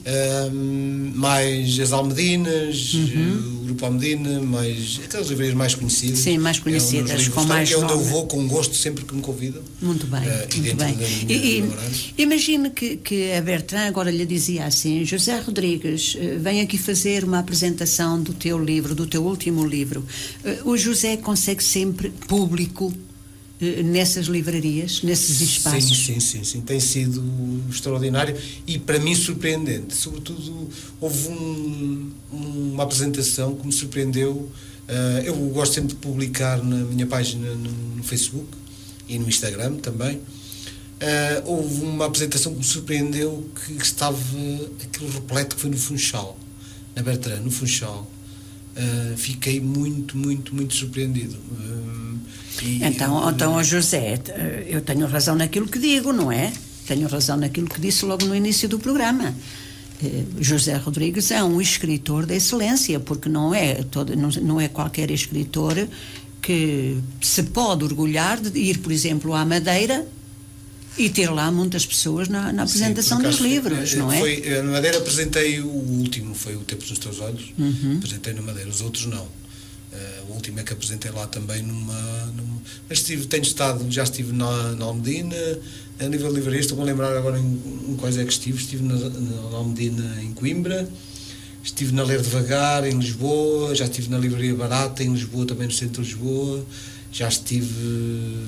Mais as Almedinas, o Grupo Almedina, mais aquelas livrarias mais conhecidas. Sim, mais conhecidas, com mais nome. É onde eu vou com gosto sempre que me convidam. Muito bem, muito bem. Imagine que a Bertrand agora lhe dizia assim: José Rodrigues, vem aqui fazer uma apresentação do teu livro, do teu último livro. O José consegue sempre público nessas livrarias, nesses espaços? Sim. Tem sido extraordinário e para mim surpreendente. Sobretudo houve uma apresentação que me surpreendeu. Eu gosto sempre de publicar na minha página no Facebook e no Instagram também. Houve uma apresentação que me surpreendeu, que estava aquele repleto, que foi no Funchal, na Bertrand, no Funchal. Fiquei muito surpreendido. Então, José, eu tenho razão naquilo que digo, não é? Tenho razão naquilo que disse logo no início do programa. José Rodrigues é um escritor de excelência, porque não é qualquer escritor que se pode orgulhar de ir, por exemplo, à Madeira e ter lá muitas pessoas na apresentação dos livros, não é? Na Madeira apresentei o último, foi O Tempo dos Teus Olhos, apresentei na Madeira, os outros não. O último é que apresentei lá também mas já estive na Almedina, a nível de livraria. Estou-me a lembrar agora em quais é que estive na Almedina, em Coimbra, estive na Ler Devagar, em Lisboa, já estive na Livraria Barata, em Lisboa, também no centro de Lisboa, já estive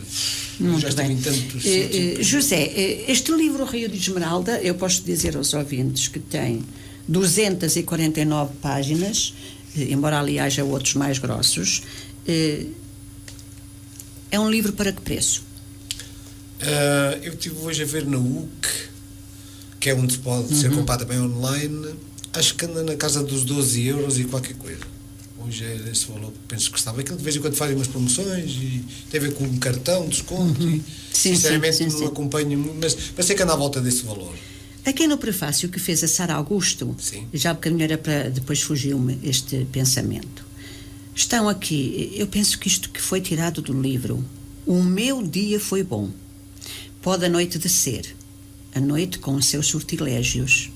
em tantos sítios. José, este livro, O Rio de Esmeralda, eu posso dizer aos ouvintes que tem 249 páginas, embora ali haja outros mais grossos. É um livro para que preço? Eu estive hoje a ver na UC, que é onde se pode ser comprado também online. Acho que anda na casa dos 12 euros e qualquer coisa. Hoje é esse valor, penso que estava. Aquilo de vez em quando fazem umas promoções e tem a ver com um cartão, desconto. E, sinceramente, não acompanho, mas sei que anda à volta desse valor. Aqui no prefácio que fez a Sara Augusto, já bocadinho era para, depois fugiu-me este pensamento. Estão aqui, eu penso que isto que foi tirado do livro, o meu dia foi bom. Pode a noite descer, a noite com os seus sortilégios.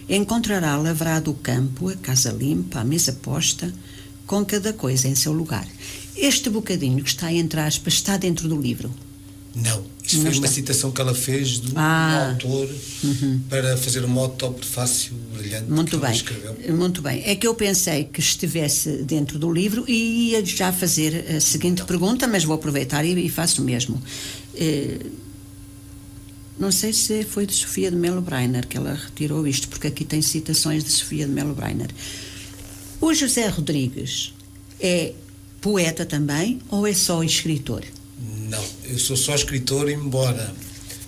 Encontrará lavrado o campo, a casa limpa, a mesa posta, com cada coisa em seu lugar. Este bocadinho que está entre aspas está dentro do livro? Não, isso foi uma citação que ela fez do autor para fazer uma autoprefácio brilhante. Muito bem, muito bem. É que eu pensei que estivesse dentro do livro e ia já fazer a seguinte pergunta, mas vou aproveitar e faço o mesmo. Não sei se foi de Sofia de Melo Brainer que ela retirou isto, porque aqui tem citações de Sofia de Melo Brainer. O José Rodrigues é poeta também ou é só escritor? Não, eu sou só escritor, embora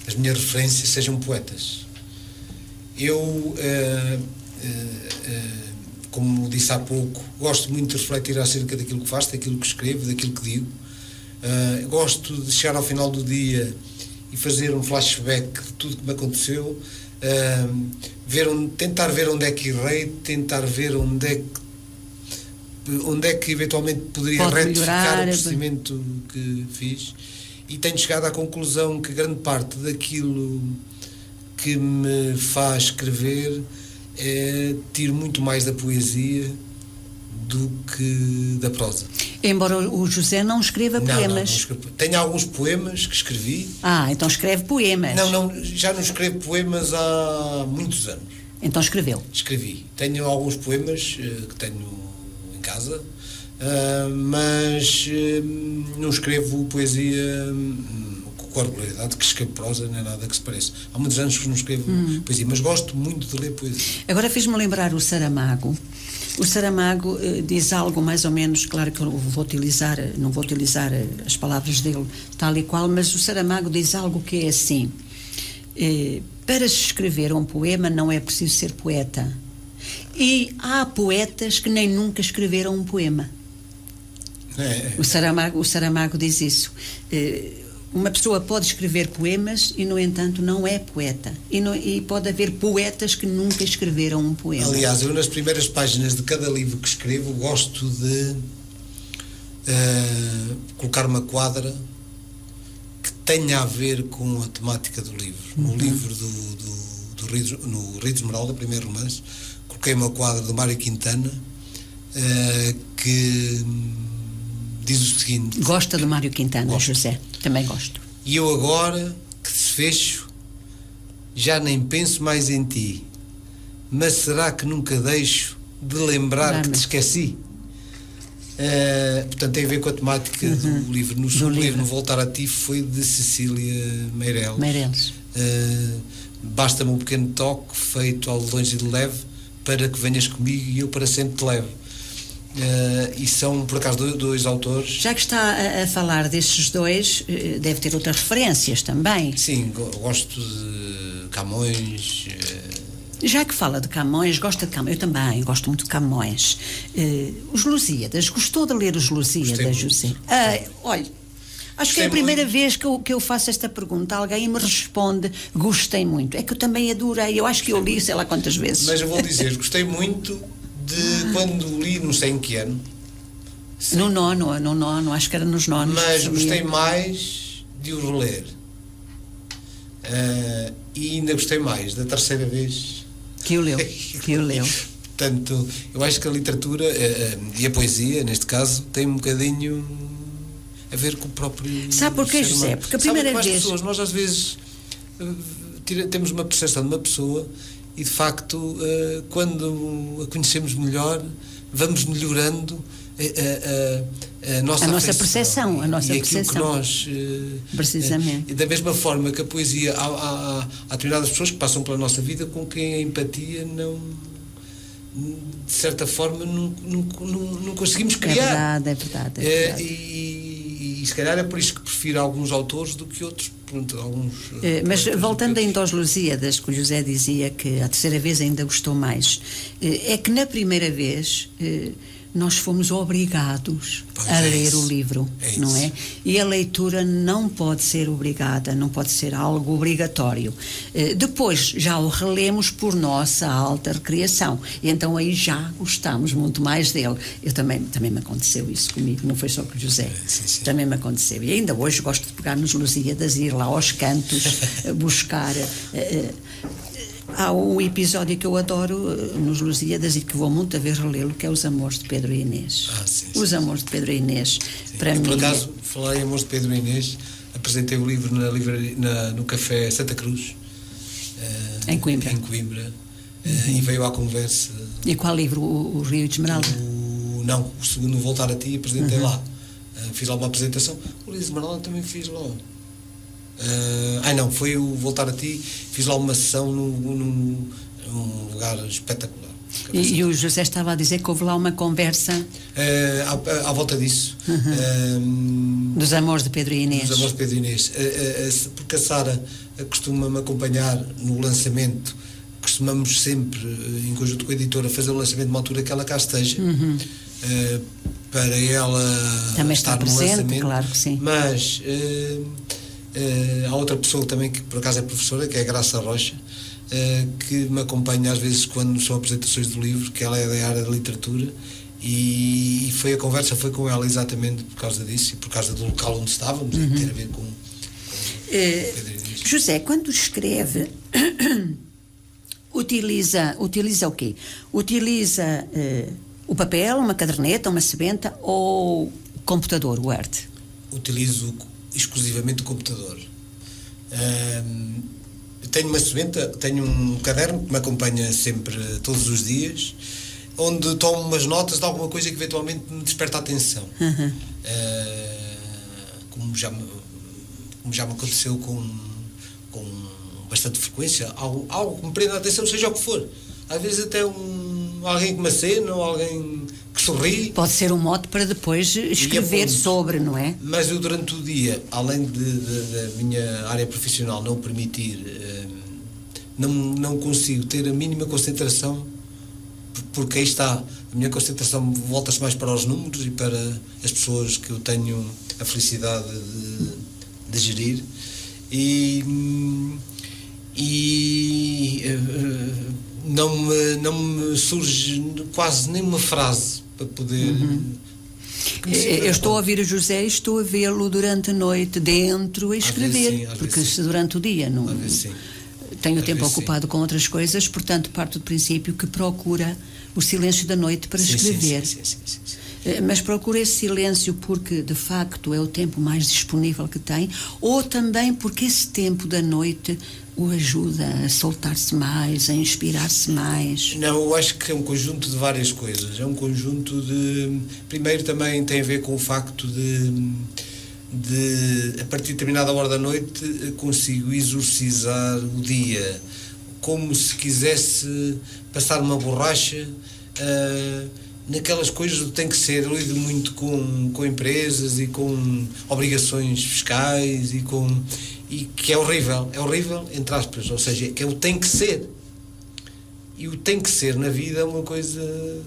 as minhas referências sejam poetas. Eu, como disse há pouco, gosto muito de refletir acerca daquilo que faço, daquilo que escrevo, daquilo que digo. Gosto de chegar ao final do dia e fazer um flashback de tudo que me aconteceu, tentar ver onde é que errei, tentar ver onde é que eventualmente poderia retificar o procedimento que fiz, e tenho chegado à conclusão que grande parte daquilo que me faz escrever tiro muito mais da poesia do que da prosa. Embora o José não escreva poemas. Não. Tenho alguns poemas que escrevi. Então escreve poemas. Já não escrevo poemas há muitos anos. Então escreveu? Escrevi. Tenho alguns poemas que tenho em casa, mas não escrevo poesia com a regularidade que escrevo prosa, nem nada que se pareça. Há muitos anos que não escrevo poesia, mas gosto muito de ler poesia. Agora fez-me lembrar o Saramago. O Saramago diz algo mais ou menos, claro que eu não vou utilizar as palavras dele tal e qual, mas o Saramago diz algo que é assim: para se escrever um poema não é preciso ser poeta. E há poetas que nem nunca escreveram um poema. O Saramago diz isso. Uma pessoa pode escrever poemas e, no entanto, não é poeta. E pode haver poetas que nunca escreveram um poema. Aliás, eu nas primeiras páginas de cada livro que escrevo gosto de colocar uma quadra que tenha a ver com a temática do livro. No livro no Rio de Esmeralda, primeiro romance, coloquei uma quadra do Mário Quintana que diz o seguinte... Gosta do Mário Quintana, José? Também gosto. E eu agora, que desfecho, já nem penso mais em ti, mas será que nunca deixo de lembrar que te esqueci? Portanto, tem a ver com a temática do livro. No segundo livro, No Voltar a Ti, foi de Cecília Meireles. Basta-me um pequeno toque feito ao longe e de leve para que venhas comigo e eu para sempre te levo. E são, por acaso, dois autores. Já que está a falar destes dois, deve ter outras referências também. Sim, gosto de Camões. Já que fala de Camões, gosta de Camões? Eu também gosto muito de Camões. Os Lusíadas, gostou de ler os Lusíadas, José? Olha, acho que é a primeira vez que eu faço esta pergunta. Alguém me responde, gostei muito. É que eu também adorei, eu acho que eu li sei lá quantas vezes. Mas eu vou dizer, gostei muito de quando li, não sei em que ano. Sim. No nono, acho que era nos nonos. Mas gostei mais de o reler. E ainda gostei mais da terceira vez. Que o leu. Portanto, eu acho que a literatura e a poesia, neste caso, tem um bocadinho a ver com o próprio. Sabe porquê, ser José? humano. Porque a primeira Sabe, vez. pessoas, nós às vezes temos uma percepção de uma pessoa e de facto, quando a conhecemos melhor, vamos melhorando a nossa percepção, a nossa e aquilo percepção. que nós precisamente. e da mesma forma que a poesia, há determinadas pessoas que passam pela nossa vida com quem a empatia não, de certa forma, não conseguimos criar. É verdade. E se calhar é por isso que prefiro alguns autores do que outros. Pronto, alguns, mas voltando ainda aos Lusíadas, que o José dizia que a terceira vez ainda gostou mais, é que na primeira vez nós fomos obrigados a ler o livro, não é? E a leitura não pode ser obrigada, não pode ser algo obrigatório. Depois já o relemos por nossa alta recriação, e então aí já gostamos muito mais dele. Também me aconteceu isso comigo, não foi só com o José, sim. Também me aconteceu. E ainda hoje gosto de pegar nos Lusíadas e ir lá aos cantos buscar. Há um episódio que eu adoro nos Lusíadas e que vou muito a ver relê-lo, que é Os Amores de Pedro e Inês. Os Amores de Pedro e Inês, para mim... Por acaso, falei em Amores de Pedro e Inês, apresentei o livro no Café Santa Cruz, em Coimbra. E veio à conversa... E qual livro? O Rio de Esmeralda? Não, o segundo, Voltar a Ti, apresentei lá. Fiz lá uma apresentação. O Rio de Esmeralda também fiz lá. Não, foi o Voltar a Ti, fiz lá uma sessão num lugar espetacular. E o José estava a dizer que houve lá uma conversa à volta disso, dos Amores de Pedro e Inês. Dos Amores de Pedro e Inês, porque a Sara costuma-me acompanhar no lançamento. Costumamos sempre, em conjunto com a editora, fazer o lançamento numa altura que ela cá esteja, para ela também estar presente, no lançamento. Claro que sim. Mas há outra pessoa também que por acaso é professora, que é a Graça Rocha, que me acompanha às vezes quando são apresentações do livro, que ela é da área da literatura, e a conversa foi com ela exatamente por causa disso e por causa do local onde estávamos, e ter a ver com José, quando escreve utiliza o quê? Utiliza o papel, uma caderneta, uma sebenta ou o computador, o Word? Utilizo exclusivamente o computador. Tenho uma sebenta, tenho um caderno que me acompanha sempre, todos os dias, onde tomo umas notas de alguma coisa que eventualmente me desperta a atenção. Como já me aconteceu com bastante frequência, algo que me prenda a atenção, seja o que for. Às vezes até alguém que me acena, ou alguém que sorri. Pode ser um mote para depois escrever sobre, não é? Mas eu durante o dia, além da minha área profissional não o permitir, não consigo ter a mínima concentração, porque aí está, a minha concentração volta-se mais para os números e para as pessoas que eu tenho a felicidade de gerir, e não me surge quase nenhuma frase para poder... Eu estou a ouvir o José e estou a vê-lo durante a noite dentro a escrever, porque se durante o dia não tenho o tempo ocupado com outras coisas, portanto parto do princípio que procura o silêncio da noite para escrever. Sim. Mas procura esse silêncio porque de facto é o tempo mais disponível que tem, ou também porque esse tempo da noite o ajuda a soltar-se mais, a inspirar-se mais? Não, eu acho que é um conjunto de várias coisas. É um conjunto de... Primeiro também tem a ver com o facto de a partir de determinada hora da noite consigo exorcizar o dia, como se quisesse passar uma borracha naquelas coisas que tem que ser. Eu lido muito com empresas e com obrigações fiscais e que é horrível, entre aspas, ou seja, que é o tem que ser. E o tem que ser na vida é uma coisa...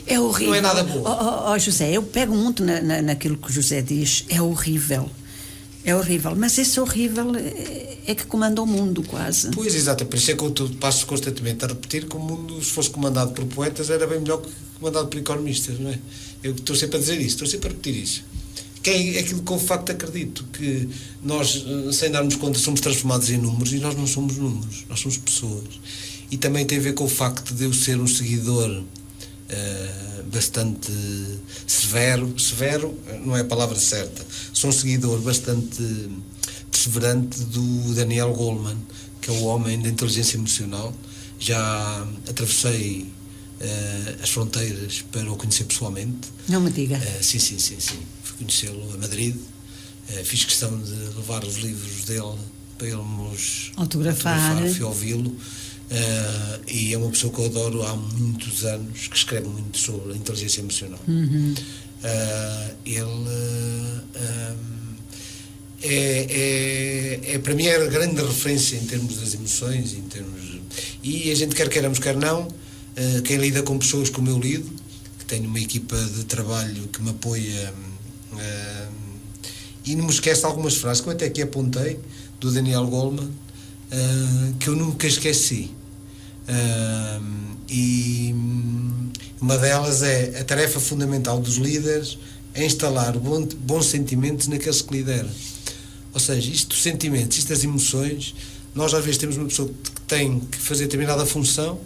É horrível. Não é nada bom. José, eu pego muito naquilo que o José diz, é horrível, mas esse horrível é que comanda o mundo quase. Pois, exato, por isso é que eu passo constantemente a repetir que o mundo, se fosse comandado por poetas, era bem melhor que comandado por economistas, não é? Eu estou sempre a dizer isso, estou sempre a repetir isso. Que é aquilo que eu de facto acredito, que nós, sem darmos conta, somos transformados em números, e nós não somos números, nós somos pessoas. e também tem a ver com o facto de eu ser um seguidor bastante severo não é a palavra certa, sou um seguidor bastante perseverante do Daniel Goleman, que é o homem da inteligência emocional. Já atravessei as fronteiras para o conhecer pessoalmente. Não me diga. Sim. Fui conhecê-lo a Madrid. Fiz questão de levar os livros dele para ele nos autografar. Fui ouvi-lo. E é uma pessoa que eu adoro há muitos anos, que escreve muito sobre a inteligência emocional. Ele para mim é a grande referência em termos das emoções, e a gente quer queiramos, quer não, quem lida com pessoas como eu lido, que tenho uma equipa de trabalho que me apoia, e não me esquece algumas frases que eu até aqui apontei do Daniel Goleman, que eu nunca esqueci, e uma delas é: a tarefa fundamental dos líderes é instalar bons sentimentos naqueles que lideram. Ou seja, isto dos sentimentos, isto das emoções, nós às vezes temos uma pessoa que tem que fazer determinada função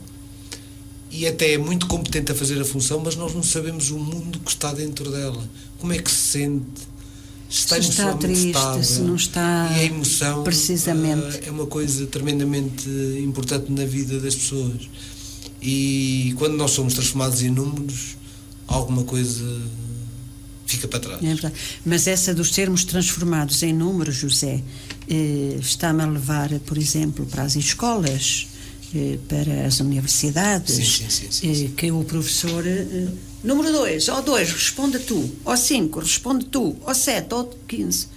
e até é muito competente a fazer a função, mas nós não sabemos o mundo que está dentro dela. Como é que se sente? Se está triste, estável, se não está... E a emoção precisamente é uma coisa tremendamente importante na vida das pessoas. E quando nós somos transformados em números, alguma coisa fica para trás. É verdade. Mas essa dos sermos transformados em números, José, está-me a levar, por exemplo, para as escolas, para as universidades, sim. Que o professor, número 2, ou 2, responde tu, ou 5, responde tu, ou 7, ou 15.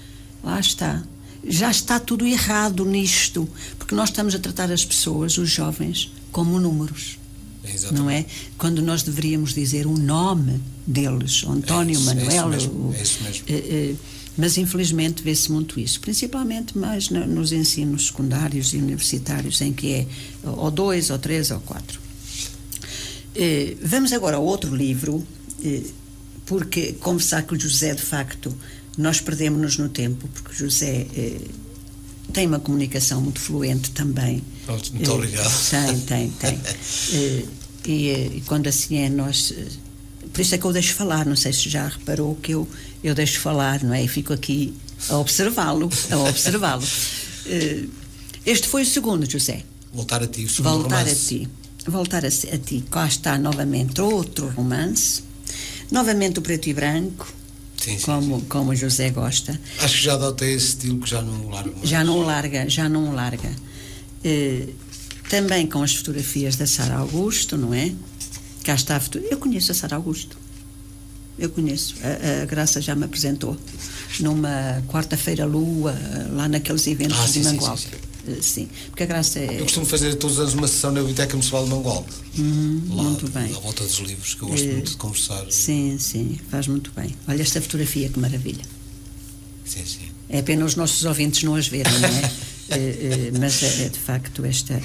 Lá está. Já está tudo errado nisto, porque nós estamos a tratar as pessoas, os jovens, como números. Exatamente. Não é? Quando nós deveríamos dizer o nome deles, o António, Manuel. É isso mesmo. Mas infelizmente vê-se muito isso, principalmente mais nos ensinos secundários e universitários, em que é ou 2, ou 3, ou 4. Vamos agora ao outro livro, porque conversar com o José, de facto, nós perdemos-nos no tempo, porque o José tem uma comunicação muito fluente também. Muito obrigado. Tem. E quando assim é, nós... Por isso é que eu deixo falar, não sei se já reparou que eu deixo falar, não é? E fico aqui a observá-lo. Este foi o segundo, José. Voltar a ti, o segundo romance. Voltar a ti. Cá está novamente outro romance. Novamente o preto e branco. Sim. Como o José gosta. Acho que já adotei esse estilo que já não o larga mais. Já não o larga. Também com as fotografias da Sara Augusto, não é? Cá está a fotografia. Eu conheço a Sara Augusto. Eu conheço. A Graça já me apresentou numa quarta-feira lua, lá naqueles eventos de Mangualde. Sim, porque a Graça é... Eu costumo fazer todos os anos uma sessão na Biblioteca Municipal de Mangualde. Lá, muito bem. À volta dos livros, que eu gosto muito de conversar. Sim, faz muito bem. Olha esta fotografia, que maravilha. Sim. É pena os nossos ouvintes não as verem, não é? Mas é de facto esta...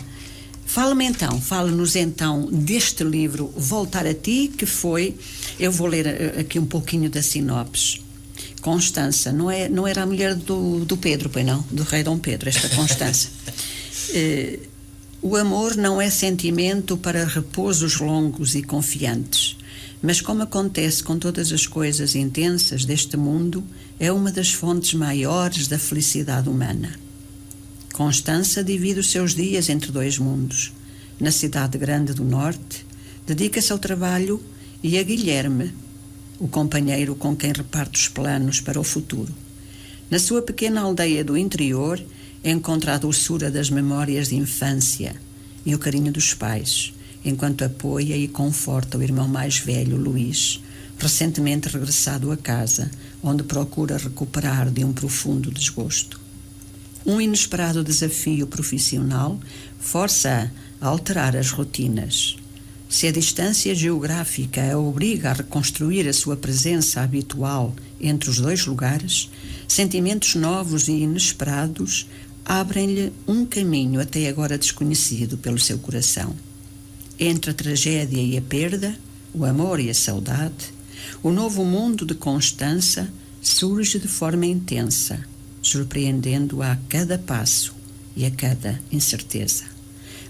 Fala-nos então deste livro Voltar a Ti, que foi, eu vou ler aqui um pouquinho da sinopse. Constança, não era a mulher do Pedro, pois não? Do rei Dom Pedro, esta Constança. O amor não é sentimento para repousos longos e confiantes, mas como acontece com todas as coisas intensas deste mundo, é uma das fontes maiores da felicidade humana. Constança divide os seus dias entre 2 mundos. Na cidade grande do norte, dedica-se ao trabalho e a Guilherme, o companheiro com quem reparte os planos para o futuro. Na sua pequena aldeia do interior, encontra a doçura das memórias de infância e o carinho dos pais, enquanto apoia e conforta o irmão mais velho, Luís, recentemente regressado a casa, onde procura recuperar de um profundo desgosto. Um inesperado desafio profissional força-a a alterar as rotinas. Se a distância geográfica a obriga a reconstruir a sua presença habitual entre os 2 lugares, sentimentos novos e inesperados abrem-lhe um caminho até agora desconhecido pelo seu coração. Entre a tragédia e a perda, o amor e a saudade, o novo mundo de Constança surge de forma intensa, surpreendendo-a a cada passo e a cada incerteza.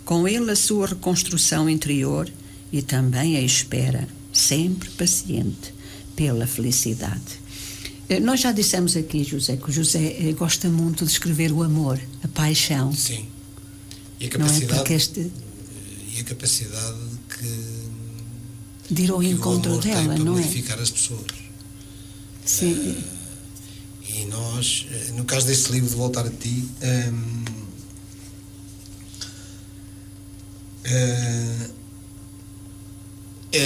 com ele a sua reconstrução interior e também a espera, sempre paciente, pela felicidade. Nós já dissemos aqui, José, que o José gosta muito de escrever o amor, a paixão. Sim. E a Não é? capacidade, e a capacidade de ir ao encontro dela, não é? modificar as pessoas. Sim. E nós, no caso desse livro de Voltar a Ti,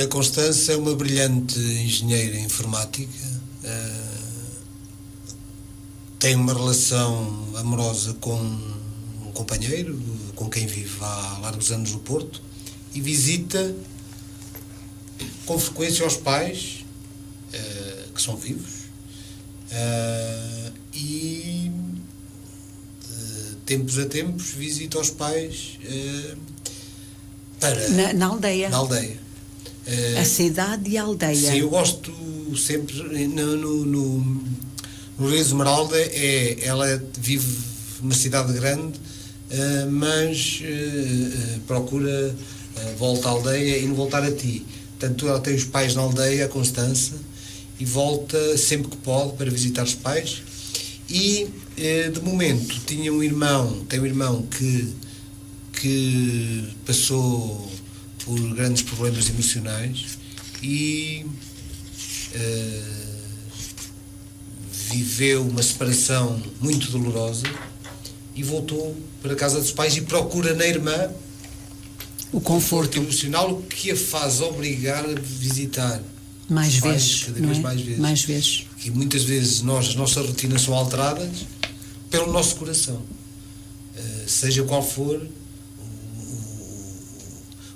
a Constança é uma brilhante engenheira informática, tem uma relação amorosa com um companheiro, com quem vive há largos anos no Porto, e visita com frequência os pais, que são vivos, e tempos a tempos visita os pais na aldeia. Na aldeia. A cidade e a aldeia. Sim, eu gosto sempre no Rio Esmeralda, ela vive numa cidade grande, mas procura volta à aldeia e não voltar a ti. Portanto, ela tem os pais na aldeia, a Constança, e volta sempre que pode para visitar os pais. E de momento tem um irmão que passou por grandes problemas emocionais e viveu uma separação muito dolorosa e voltou para a casa dos pais e procura na irmã o conforto emocional, o que a faz obrigar a visitar mais vezes, cada vez mais vezes. E muitas vezes as nossas rotinas são alteradas pelo nosso coração, seja qual for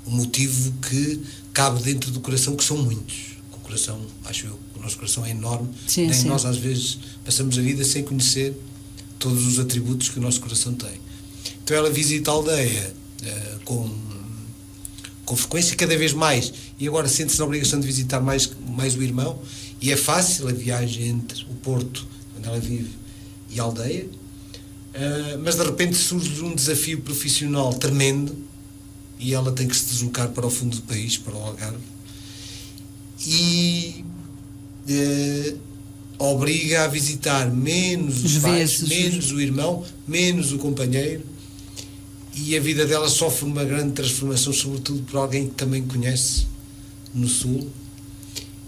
o motivo que cabe dentro do coração, que são muitos. O coração, acho eu, o nosso coração é enorme. Sim, nem sim. Nós às vezes passamos a vida sem conhecer todos os atributos que o nosso coração tem. Então ela visita a aldeia com frequência, cada vez mais, e agora sente-se na obrigação de visitar mais o irmão, e é fácil a viagem entre o Porto, onde ela vive, e a aldeia, mas de repente surge um desafio profissional tremendo, e ela tem que se deslocar para o fundo do país, para o Algarve, e obriga a visitar menos os pais, menos o irmão, menos o companheiro, e a vida dela sofre uma grande transformação, sobretudo por alguém que também conhece no Sul,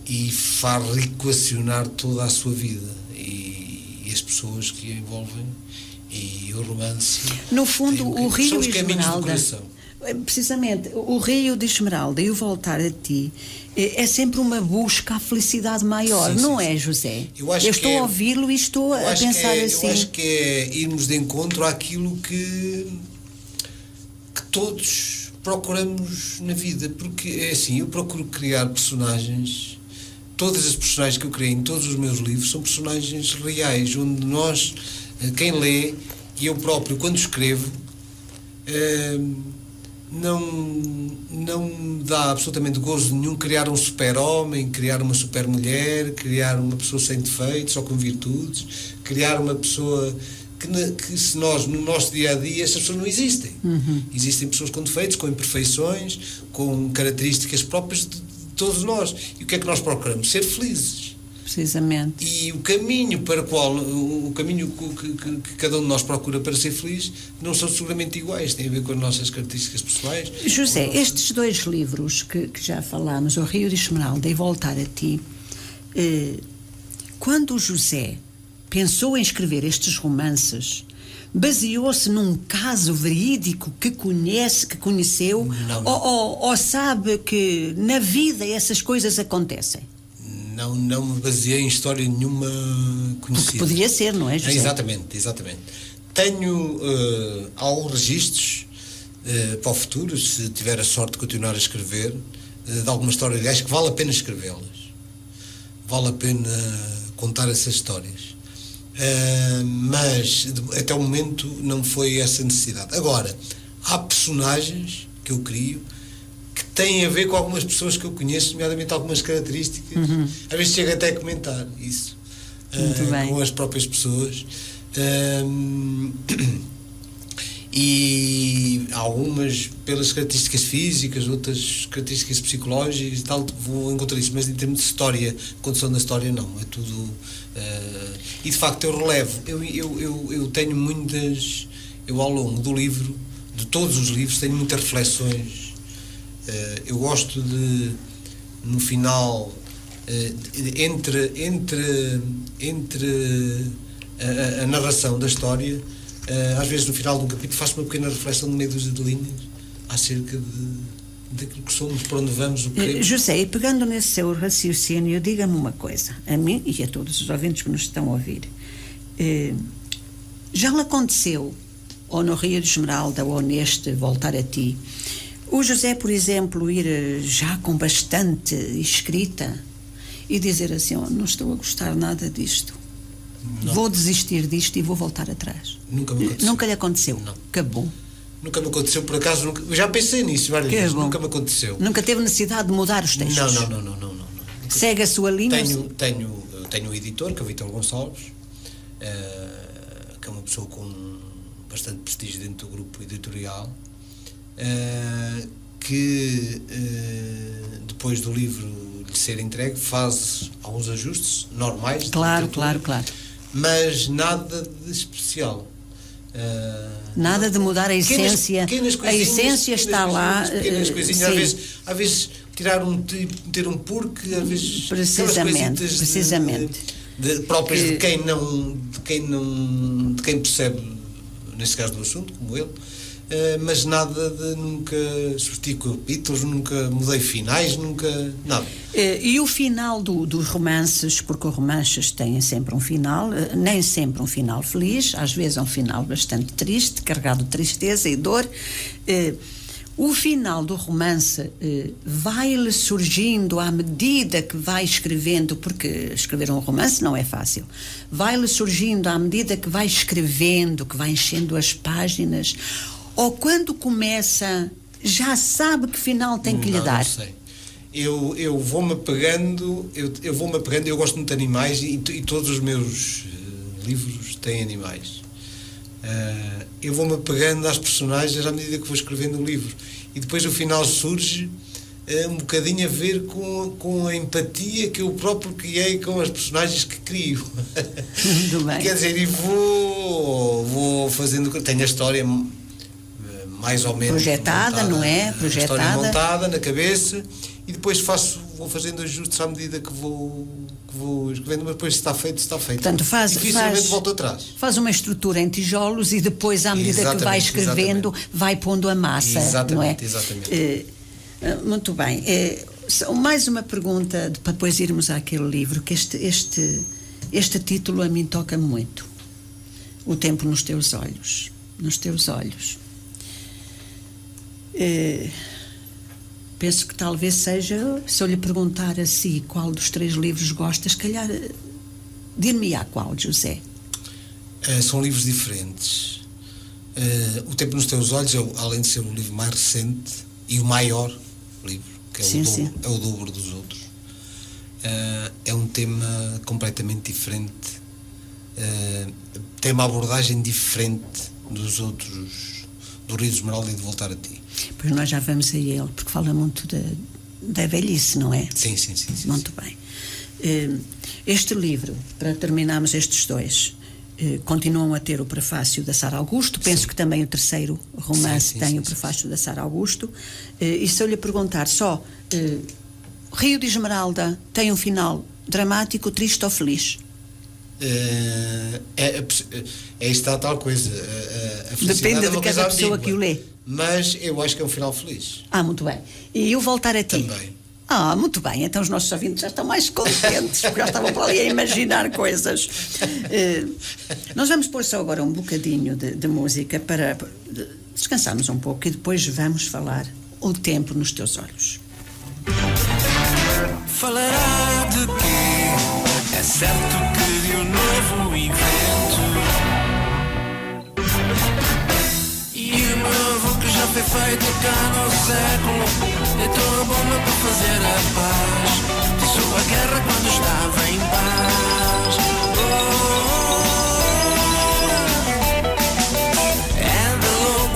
e faz reequacionar toda a sua vida e as pessoas que a envolvem e o romance. No fundo, o Rio e Esmeralda, precisamente, o Rio de Esmeralda e o Voltar a Ti é sempre uma busca à felicidade maior, sim, não é, José? Eu estou a ouvi-lo e estou a pensar assim. Eu acho que é irmos de encontro àquilo que todos procuramos na vida, porque é assim, eu procuro criar personagens, todas as personagens que eu criei em todos os meus livros são personagens reais, onde nós, quem lê, e eu próprio quando escrevo, não me dá absolutamente gozo nenhum criar um super-homem, criar uma super-mulher, criar uma pessoa sem defeitos ou com virtudes, criar uma pessoa que se nós, no nosso dia-a-dia, essas pessoas não existem. Existem pessoas com defeitos, com imperfeições, com características próprias de todos nós. E o que é que nós procuramos? Ser felizes. Precisamente. E o caminho que cada um de nós procura para ser feliz não são seguramente iguais, tem a ver com as nossas características pessoais. José, estes dois livros que já falámos, O Rio de Esmeralda e Voltar a Ti, quando o José pensou em escrever estes romances, baseou-se num caso verídico que conheceu, ou sabe que na vida essas coisas acontecem? Não me baseei em história nenhuma conhecida. Porque podia ser, não é, José? Exatamente. Tenho alguns registros para o futuro, se tiver a sorte de continuar a escrever, de algumas histórias reais que vale a pena escrevê-las. Vale a pena contar essas histórias. Mas até o momento não foi essa necessidade. Agora, há personagens que eu crio que têm a ver com algumas pessoas que eu conheço, nomeadamente algumas características. Às vezes chego até a comentar isso com as próprias pessoas. e algumas pelas características físicas, outras características psicológicas e tal, vou encontrar isso, mas em termos de história, condição da história não, é tudo e de facto eu relevo, eu tenho muitas, eu ao longo do livro, de todos os livros, tenho muitas reflexões. Eu gosto de, no final, entre a narração da história, às vezes no final de um capítulo faço uma pequena reflexão de meia dúzia de linhas acerca daquilo que somos, para onde vamos, o que José, e pegando nesse seu raciocínio, diga-me uma coisa, a mim e a todos os ouvintes que nos estão a ouvir. Já lhe aconteceu, ou no Rio de Esmeralda, ou neste Voltar a Ti, o José, por exemplo, ir já com bastante escrita e dizer assim, não estou a gostar nada disto, vou desistir disto e vou voltar atrás? Nunca me aconteceu. Nunca lhe aconteceu? Não. Que bom. Nunca me aconteceu, por acaso, eu já pensei nisso várias vezes, nunca me aconteceu. Nunca teve necessidade de mudar os textos? Não. Segue a sua linha? Tenho um editor, que é o Vítor Gonçalves, que é uma pessoa com bastante prestígio dentro do grupo editorial, que depois do livro lhe ser entregue faz alguns ajustes normais. Claro. Mas nada de especial. Nada de mudar a essência. A essência está lá. Pequenas coisinhas, às vezes tirar ter um porque, às vezes precisamente. Próprias de quem percebe, neste caso do assunto, como ele, mas nada de nunca substituir capítulos, nunca mudei finais, nunca nada. E o final dos romances, porque os romances têm sempre um final, nem sempre um final feliz, às vezes é um final bastante triste, carregado de tristeza e dor. O final do romance vai-lhe surgindo à medida que vai escrevendo, porque escrever um romance não é fácil, vai-lhe surgindo à medida que vai escrevendo, que vai enchendo as páginas, ou quando começa já sabe que final tem que lhe dar? Não sei. Eu vou-me apegando, eu gosto muito de animais e todos os meus livros têm animais. Eu vou-me apegando às personagens à medida que vou escrevendo o livro, e depois o final surge um bocadinho a ver com a empatia que eu próprio criei com as personagens que crio. Muito bem. Quer dizer, e vou fazendo, tenho a história mais ou menos projetada, montada, não é? A história montada na cabeça, e depois vou fazendo ajustes à medida que vou escrevendo, mas depois está feito. Portanto, dificilmente volto atrás. Faz uma estrutura em tijolos e depois, à medida que vai escrevendo, vai pondo a massa, não é? Exatamente. Muito bem. Mais uma pergunta para depois irmos àquele livro, que este título a mim toca-me muito. O tempo nos teus olhos. Nos teus olhos. Penso que talvez seja, se eu lhe perguntar a si qual dos 3 livros gosta, se calhar dir-me-á qual, José? São livros diferentes. O Tempo nos Teus Olhos, além de ser o livro mais recente e o maior livro, que é o dobro dos outros, é um tema completamente diferente, tem uma abordagem diferente dos outros, do Rio de Esmeralda e de Voltar a Ti. Pois nós já vamos a ele, porque fala muito da velhice, não é? Sim. Muito bem. Este livro, para terminarmos estes 2, continuam a ter o prefácio da Sara Augusto. Penso que também o terceiro romance tem o prefácio da Sara Augusto. E se eu lhe perguntar só, Rio de Esmeralda tem um final dramático, triste ou feliz? Está tal coisa. Depende de cada pessoa que o lê. Mas eu acho que é um final feliz. Muito bem. E o Voltar a Ti? Também. Muito bem. Então os nossos ouvintes já estão mais contentes, porque já estavam para ali a imaginar coisas. Nós vamos pôr só agora um bocadinho de música para descansarmos um pouco e depois vamos falar O Tempo nos Teus Olhos. Falará de quê? É certo que de um novo invento. E o novo que já foi feito cá no século deitou a bomba para fazer a paz. Dissou a guerra quando estava em paz. É de louco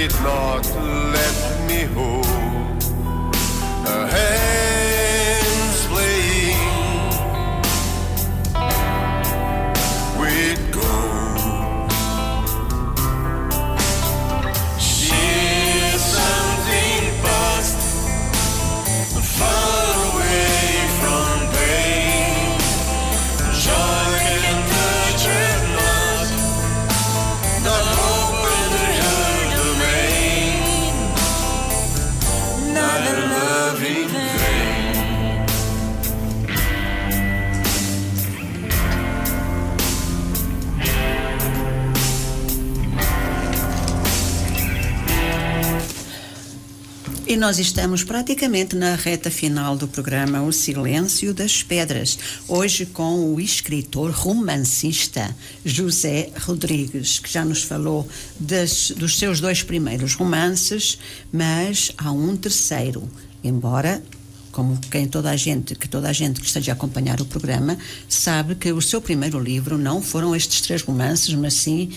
did not let me hold her hands playing with gold. She's something past, far away from pain. Joy can touch her not open her domain, not a loving vein. E nós estamos praticamente na reta final do programa O Silêncio das Pedras, hoje com o escritor romancista José Rodrigues, que já nos falou dos seus 2 primeiros romances, mas há um terceiro, embora, como toda a gente que esteja a acompanhar o programa sabe que o seu primeiro livro não foram estes 3 romances, mas sim,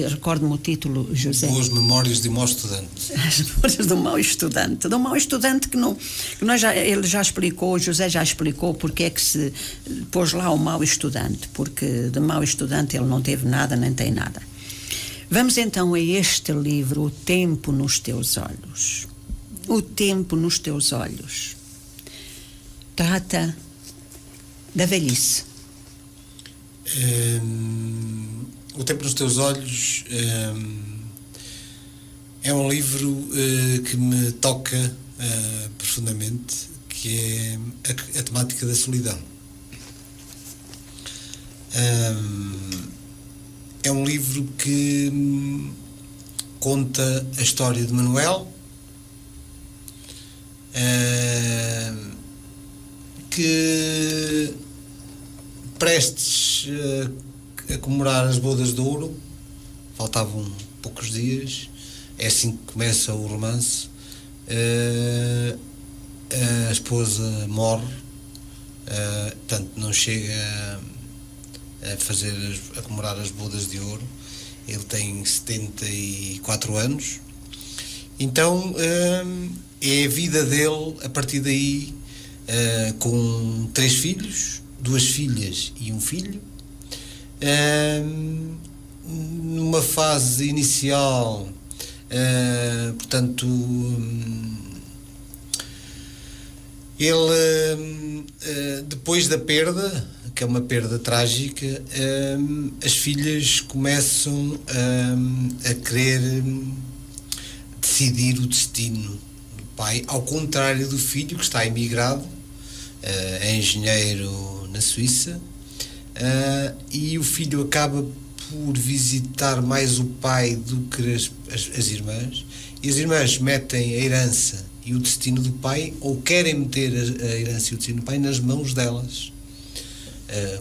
recordo-me o título, José. Boas Memórias de um Mau Estudante. As Memórias de um Mau Estudante. De um mau estudante que ele já explicou, o José já explicou porque é que se pôs lá o mau estudante, porque de mau estudante ele não teve nada, nem tem nada. Vamos então a este livro, O Tempo nos Teus Olhos. O Tempo nos Teus Olhos trata da velhice. O Tempo nos Teus Olhos é um livro que me toca profundamente, que é a temática da solidão. É um livro que conta a história de Manuel, que prestes a comemorar as bodas de ouro, faltavam poucos dias, é assim que começa o romance. A esposa morre, portanto não chega a comemorar as bodas de ouro. Ele tem 74 anos, então é a vida dele a partir daí, com 3 filhos, 2 filhas e um filho. Numa fase inicial, portanto, ele, depois da perda, que é uma perda trágica, as filhas começam a querer decidir o destino do pai, ao contrário do filho, que está emigrado, é engenheiro na Suíça, e o filho acaba por visitar mais o pai do que as irmãs, e as irmãs metem a herança e o destino do pai, ou querem meter a herança e o destino do pai nas mãos delas,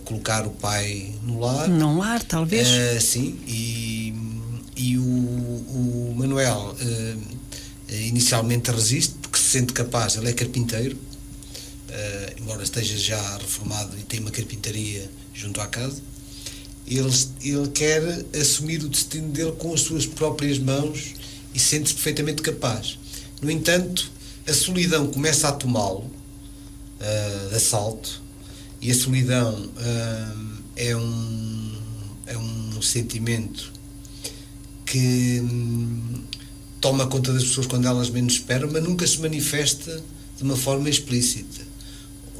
colocar o pai no lar. Num lar, talvez. Sim, e o Manuel inicialmente resiste, porque se sente capaz. Ele é carpinteiro, embora esteja já reformado e tem uma carpintaria junto à casa. Ele quer assumir o destino dele com as suas próprias mãos e sente-se perfeitamente capaz. No entanto, a solidão começa a tomá-lo de assalto, e a solidão é um sentimento que toma conta das pessoas quando elas menos esperam, mas nunca se manifesta de uma forma explícita.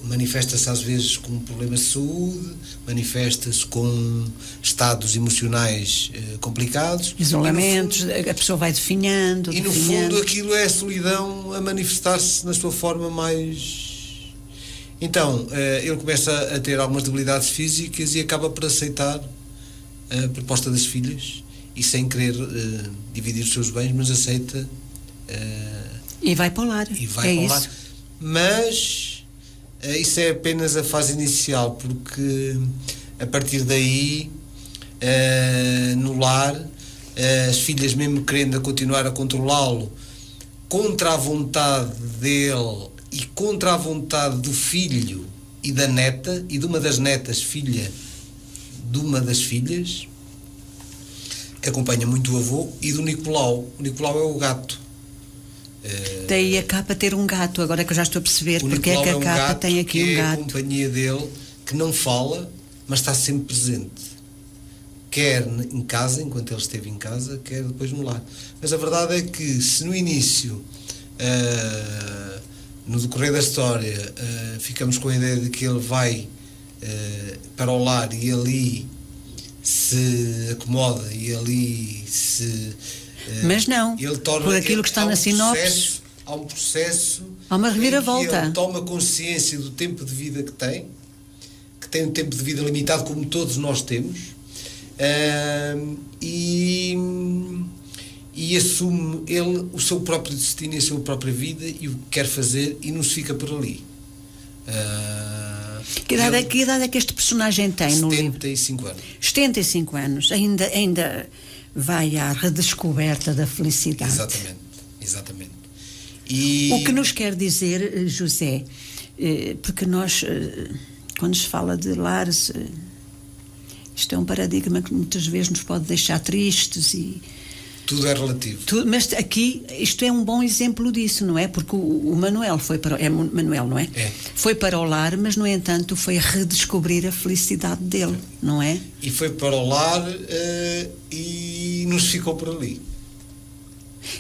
Manifesta-se às vezes com problemas de saúde, manifesta-se com estados emocionais complicados, isolamentos, a pessoa vai definhando. E no fundo aquilo é a solidão a manifestar-se na sua forma mais... Então, ele começa a ter algumas debilidades físicas e acaba por aceitar a proposta das filhas, e sem querer dividir os seus bens, mas aceita... e vai para o lar. E vai para o lar. Mas... isso é apenas a fase inicial, porque a partir daí, no lar, as filhas, mesmo querendo continuar a controlá-lo, contra a vontade dele e contra a vontade do filho e da neta, e de uma das netas, filha de uma das filhas, que acompanha muito o avô, e do Nicolau. O Nicolau é o gato. Daí a capa ter um gato, agora que eu já estou a perceber porque é que a capa tem aqui um gato. É a gato. companhia dele, que não fala, mas está sempre presente. Quer em casa, enquanto ele esteve em casa, quer depois no lar. Mas a verdade é que, se no início, no decorrer da história, ficamos com a ideia de que ele vai para o lar e ali se acomoda e ali se... Mas não, ele torna, por aquilo que está na sinopse, há um processo, há uma em que reviravolta. ele toma consciência do tempo de vida que tem um tempo de vida limitado, como todos nós temos, e assume ele o seu próprio destino e a sua própria vida e o que quer fazer, e não se fica por ali. Que idade é que este personagem tem no livro? 75 anos. 75 anos, ainda vai à redescoberta da felicidade. Exatamente. O que nos quer dizer, José, porque nós, quando se fala de lares, isto é um paradigma que muitas vezes nos pode deixar tristes e... Tudo é relativo. Mas aqui, isto é um bom exemplo disso, não é? Porque o Manuel foi para... É Manuel, não é? É. Foi para o lar, mas, no entanto, foi redescobrir a felicidade dele, não é? E foi para o lar e não se ficou por ali.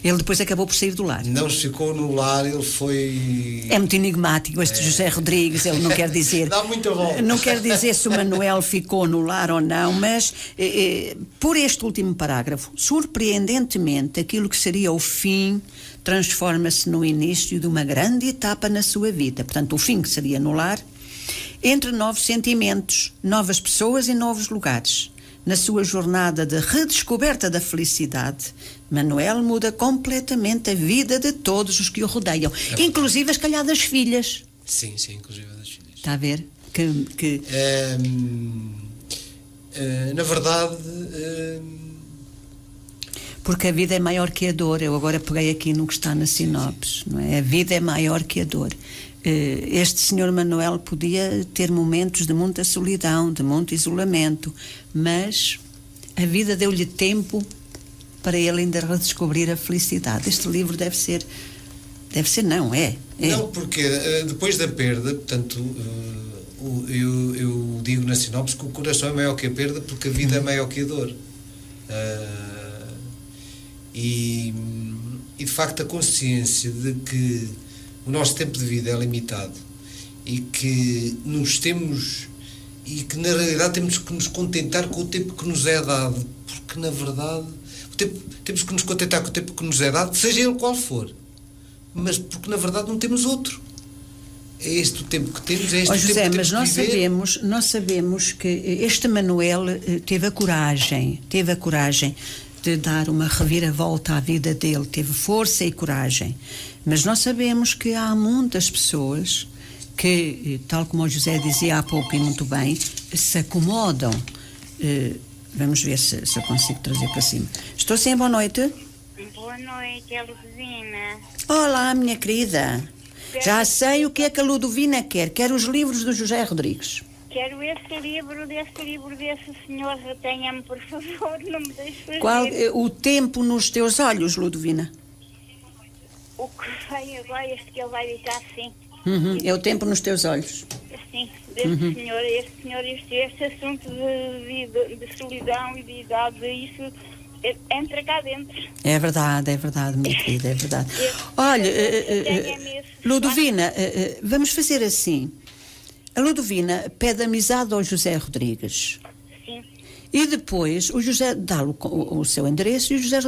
Ele depois acabou por sair do lar. Não se ficou no lar, ele foi... É muito enigmático este José Rodrigues, ele não quer dizer... Dá muita volta. Não quer dizer se o Manuel ficou no lar ou não, mas por este último parágrafo, surpreendentemente, aquilo que seria o fim transforma-se no início de uma grande etapa na sua vida. Portanto, o fim que seria no lar, entre novos sentimentos, novas pessoas e novos lugares. Na sua jornada de redescoberta da felicidade, Manuel muda completamente a vida de todos os que o rodeiam, inclusive as calhar das filhas. Sim, inclusive das filhas. Está a ver? Na verdade... Porque a vida é maior que a dor. Eu agora peguei aqui no que está na sinopse, não é? A vida é maior que a dor. Este senhor Manuel podia ter momentos de muita solidão, de muito isolamento, mas a vida deu-lhe tempo para ele ainda redescobrir a felicidade. Este livro deve ser não, é. Não, porque depois da perda, portanto, eu digo na sinopse que o coração é maior que a perda, porque a vida é maior que a dor. E de facto a consciência de que o nosso tempo de vida é limitado e que na realidade temos que nos contentar com o tempo que nos é dado, porque na verdade temos que nos contentar com o tempo que nos é dado, seja ele qual for, mas porque na verdade não temos outro. É este o tempo que temos, é este o tempo José, que mas temos que viver. nós sabemos que este Manuel teve a coragem de dar uma reviravolta à vida dele, teve força e coragem. Mas nós sabemos que há muitas pessoas que, tal como o José dizia há pouco e muito bem, se acomodam. Vamos ver se eu consigo trazer para cima. Estou sim, boa noite. Boa noite, é Ludovina. Olá, minha querida. Já sei o que é que a Ludovina quer. Quer os livros do José Rodrigues. Quero esse livro desse senhor, retenha-me, por favor, não me deixe fazer. Qual o tempo nos teus olhos, Ludovina? O que vem agora, este que ele vai editar, sim. É o tempo nos teus olhos. Sim, desse senhor, este assunto de solidão e de idade, isso entra cá dentro. É verdade, minha querida, é verdade. Olha, Ludovina, vamos fazer assim. A Ludovina pede amizade ao José Rodrigues. Sim. E depois o José dá-lhe o seu endereço e o José,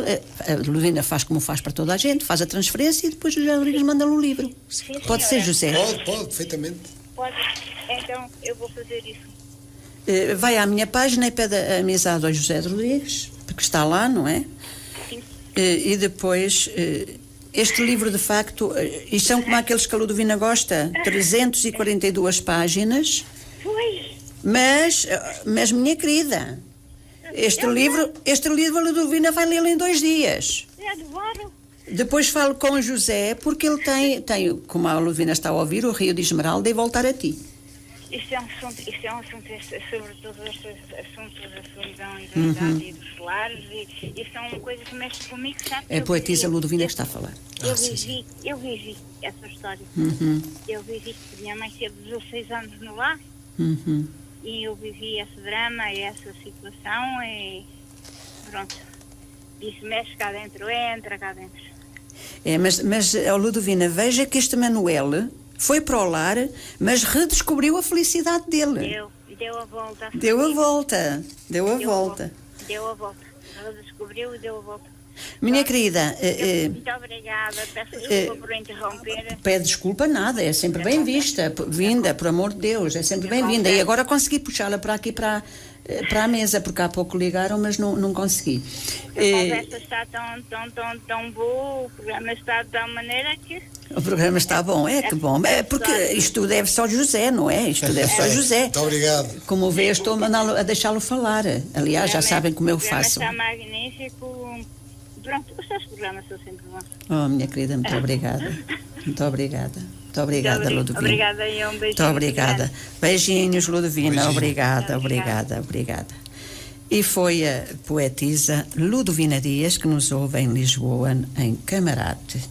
a Ludovina faz como faz para toda a gente, faz a transferência e depois o José Rodrigues manda-lhe o livro. Sim, pode ser, José? Pode, perfeitamente. Pode, então eu vou fazer isso. Vai à minha página e pede a amizade ao José Rodrigues, porque está lá, não é? Sim. E depois... Este livro, de facto, e são como aqueles que a Ludovina gosta, 342 páginas. Mas, minha querida, este livro a Ludovina vai lê-lo em 2 dias. Depois falo com o José, porque ele tem, como a Ludovina está a ouvir, o Rio de Esmeralda e voltar a ti. Isto é um assunto, sobretudo estes assuntos da solidão e da idade e dos lares, e são coisas que mexem comigo, sabe? É a poetisa Ludovina que está a falar. Eu vivi essa história. Eu vivi, minha mãe teve 16 anos no lar, e eu vivi esse drama e essa situação, e pronto. Isso mexe cá dentro, entra cá dentro. Mas Ludovina, veja que este Manuel foi para o lar, mas redescobriu a felicidade dele. Deu a volta. Deu a volta. Deu a volta. Ela descobriu e deu a volta. Minha querida... muito obrigada. Peço desculpa por interromper. Pede desculpa nada, é sempre bem vinda, por amor de Deus, é sempre bem-vinda. E agora consegui puxá-la para aqui, para a mesa, porque há pouco ligaram, mas não consegui. A conversa está tão boa, o programa está de tal maneira que... O programa está bom, que bom. É porque isto deve-se ao José, não é? Isto deve-se ao José. Muito obrigado. Como vê, estou a deixá-lo falar. Aliás, já sabem como eu faço. O programa está magnífico. Pronto, os seus programas são sempre bons. Oh, minha querida, muito obrida. Muito obrigada. Muito obrigada, Ludovina. Obrigada e um beijinho. Muito obrigada. Beijinhos, Ludovina. Obrigada. E foi a poetisa Ludovina Dias, que nos ouve em Lisboa, em Camarate.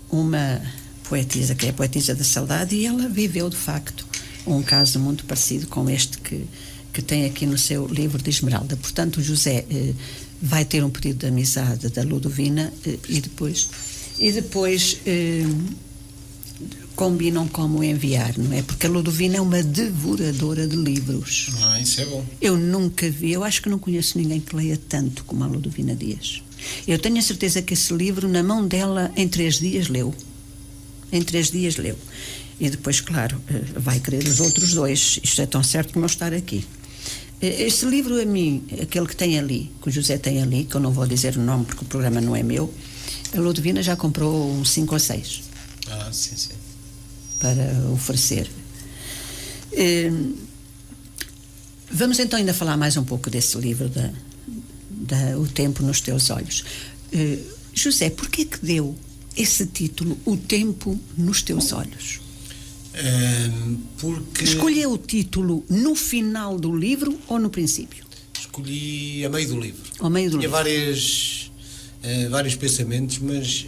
Uma poetisa que é a poetisa da saudade, e ela viveu, de facto, um caso muito parecido com este que tem aqui no seu livro de Esmeralda. Portanto, o José vai ter um pedido de amizade da Ludovina e depois combinam como enviar, não é? Porque a Ludovina é uma devoradora de livros. Isso é bom. Eu nunca vi, eu acho que não conheço ninguém que leia tanto como a Ludovina Dias. Eu tenho a certeza que esse livro, na mão dela, em 3 dias leu. Em 3 dias leu. E depois, claro, vai querer os outros 2. Isto é tão certo como eu estar aqui. Este livro, a mim, aquele que tem ali, que o José tem ali, que eu não vou dizer o nome porque o programa não é meu, a Ludovina já comprou uns 5 ou 6. Sim. Para oferecer. Vamos então ainda falar mais um pouco desse livro, O Tempo nos Teus Olhos. José, porquê que deu esse título, O Tempo nos Teus Olhos? Porque... Escolheu o título no final do livro ou no princípio? Escolhi a meio do livro. Ao meio do Tinha livro. vários pensamentos, mas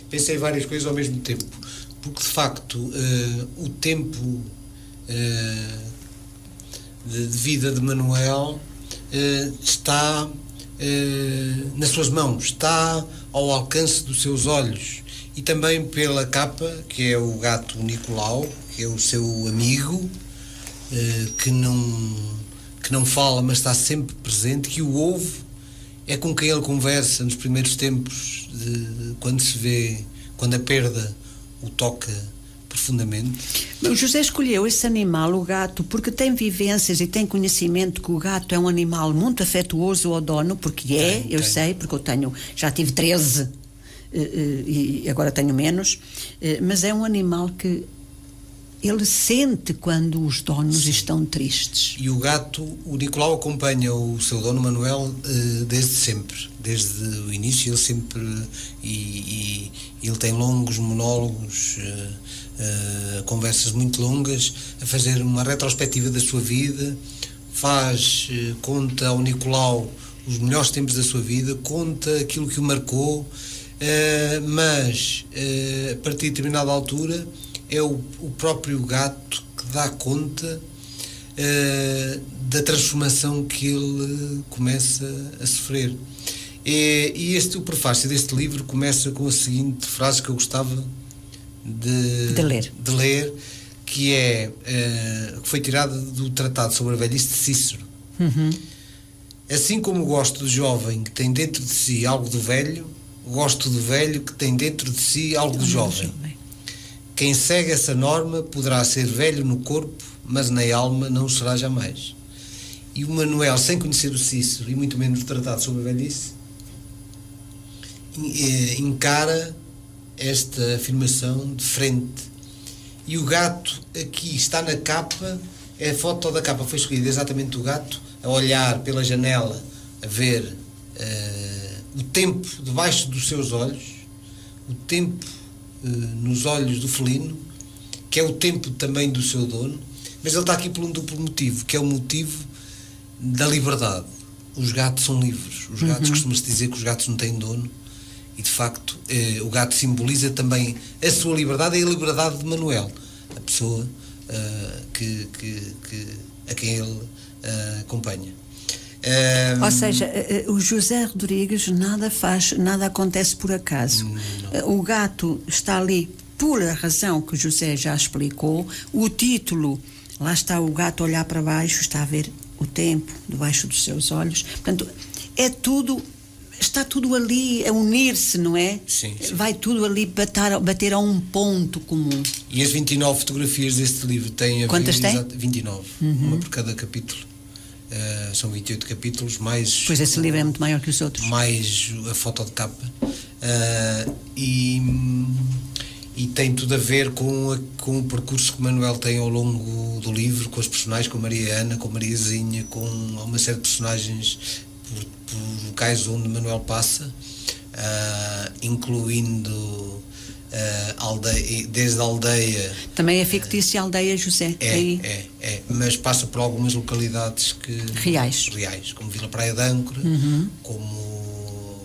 pensei várias coisas ao mesmo tempo. Porque, de facto, o tempo de vida de Manuel está nas suas mãos, está ao alcance dos seus olhos. E também pela capa, que é o gato Nicolau, que é o seu amigo, que não fala, mas está sempre presente, que o ouve, é com quem ele conversa nos primeiros tempos, quando se vê, quando a perda o toca profundamente. O José escolheu esse animal, o gato, porque tem vivências e tem conhecimento que o gato é um animal muito afetuoso ao dono, porque eu sei, porque já tive 13 e agora tenho menos, mas é um animal que ele sente quando os donos estão tristes. E o gato, o Nicolau, acompanha o seu dono Manuel desde sempre, desde o início. Ele sempre e ele tem longos monólogos, conversas muito longas, a fazer uma retrospectiva da sua vida, conta ao Nicolau os melhores tempos da sua vida, conta aquilo que o marcou, mas a partir de determinada altura é o próprio gato que dá conta da transformação que ele começa a sofrer. E o prefácio deste livro começa com a seguinte frase que eu gostava de ler, que foi tirada do Tratado sobre a Velhice de Cícero. Assim como gosto do jovem que tem dentro de si algo do velho, gosto do velho que tem dentro de si algo do jovem. Quem segue essa norma poderá ser velho no corpo, mas na alma não será jamais. E o Manuel, sem conhecer o Cícero e muito menos o Tratado sobre a Velhice, encara esta afirmação de frente. E o gato aqui está na capa, a foto da capa foi escolhida exatamente o gato a olhar pela janela, a ver o tempo debaixo dos seus olhos, o tempo nos olhos do felino, que é o tempo também do seu dono, mas ele está aqui por um duplo motivo, que é o motivo da liberdade. Os gatos são livres. Os gatos, costuma-se dizer que os gatos não têm dono, e de facto o gato simboliza também a sua liberdade e a liberdade de Manuel, a pessoa a quem ele acompanha. Ou seja, o José Rodrigues nada acontece por acaso. O gato está ali por a razão que o José já explicou. O título, lá está o gato a olhar para baixo, está a ver o tempo debaixo dos seus olhos. Portanto, está tudo ali a unir-se, não é? Sim. Vai tudo ali bater a um ponto comum. E as 29 fotografias deste livro têm a ver... Quantas tem? 29, uma por cada capítulo. São 28 capítulos, mais... Pois esse livro é muito maior que os outros. Mais a foto de capa. E tem tudo a ver com o percurso que Manuel tem ao longo do livro, com os personagens, com a Maria Ana, com a Mariazinha, com uma série de personagens por locais onde Manuel passa, incluindo aldeia, desde a aldeia... Também é fictícia a aldeia, José. Mas passa por algumas localidades reais, como Vila Praia de Âncora, como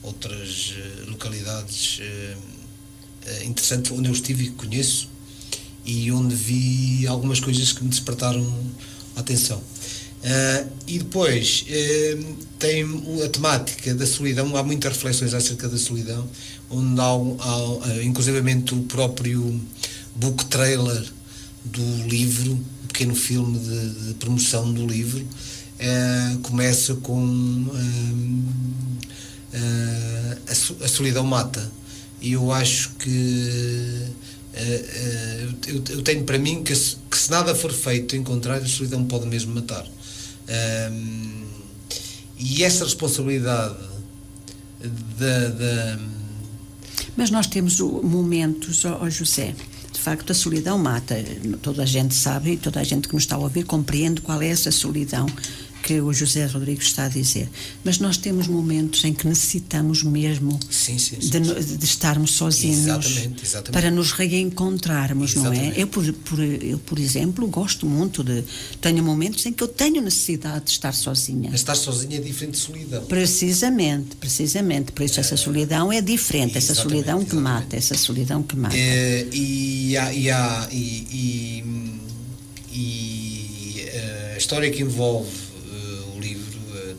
outras localidades interessantes onde eu estive e conheço, e onde vi algumas coisas que me despertaram a atenção. E depois tem a temática da solidão. Há muitas reflexões acerca da solidão, onde há inclusivamente o próprio book trailer do livro, um pequeno filme de promoção do livro, começa com a solidão mata. E eu acho que eu tenho para mim que se nada for feito em contrário, a solidão pode mesmo matar. E essa responsabilidade Mas nós temos momentos, José, de facto a solidão mata. Toda a gente sabe, e toda a gente que nos está a ouvir compreende qual é essa solidão que o José Rodrigues está a dizer. Mas nós temos momentos em que necessitamos mesmo de estarmos sozinhos. Exatamente. Para nos reencontrarmos, não é? Eu, por exemplo, gosto muito tenho momentos em que eu tenho necessidade de estar sozinha. Mas estar sozinha é diferente de solidão. Precisamente. Por isso essa solidão é diferente. Essa solidão que mata. Essa solidão que mata. A história que envolve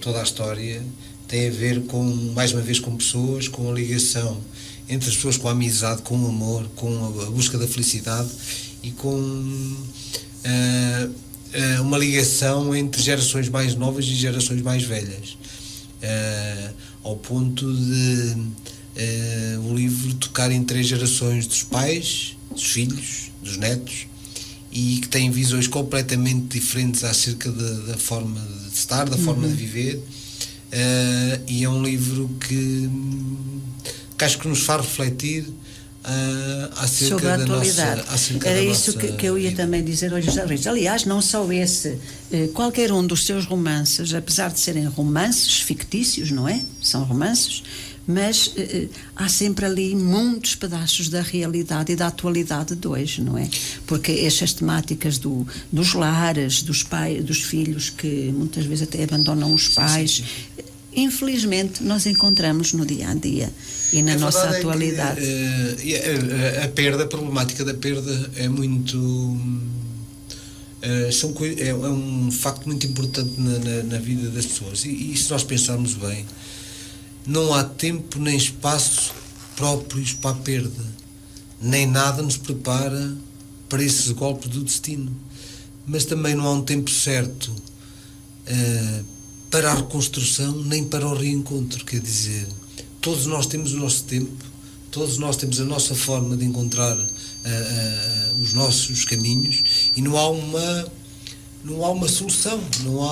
toda a história tem a ver mais uma vez com pessoas, com a ligação entre as pessoas, com a amizade, com o amor, com a busca da felicidade e com uma ligação entre gerações mais novas e gerações mais velhas, ao ponto de o livro tocar em 3 gerações dos pais, dos filhos, dos netos, e que têm visões completamente diferentes acerca da forma de estar, da forma de viver, e é um livro que acho que nos faz refletir acerca sobre a da atualidade. Era isso que eu ia vida. Também dizer hoje, José Rodrigues. Aliás, não só esse, qualquer um dos seus romances, apesar de serem romances fictícios, não é? São romances, mas há sempre ali muitos pedaços da realidade e da atualidade de hoje, não é? Porque estas temáticas dos lares, dos pais, dos filhos que muitas vezes até abandonam os pais, infelizmente nós encontramos no dia a dia e na nossa atualidade. A problemática da perda é muito... é um facto muito importante na vida das pessoas, e se nós pensarmos bem, não há tempo nem espaço próprios para a perda, nem nada nos prepara para esses golpes do destino, mas também não há um tempo certo para a reconstrução nem para o reencontro. Quer dizer, todos nós temos o nosso tempo, todos nós temos a nossa forma de encontrar os nossos caminhos, e não há uma solução, não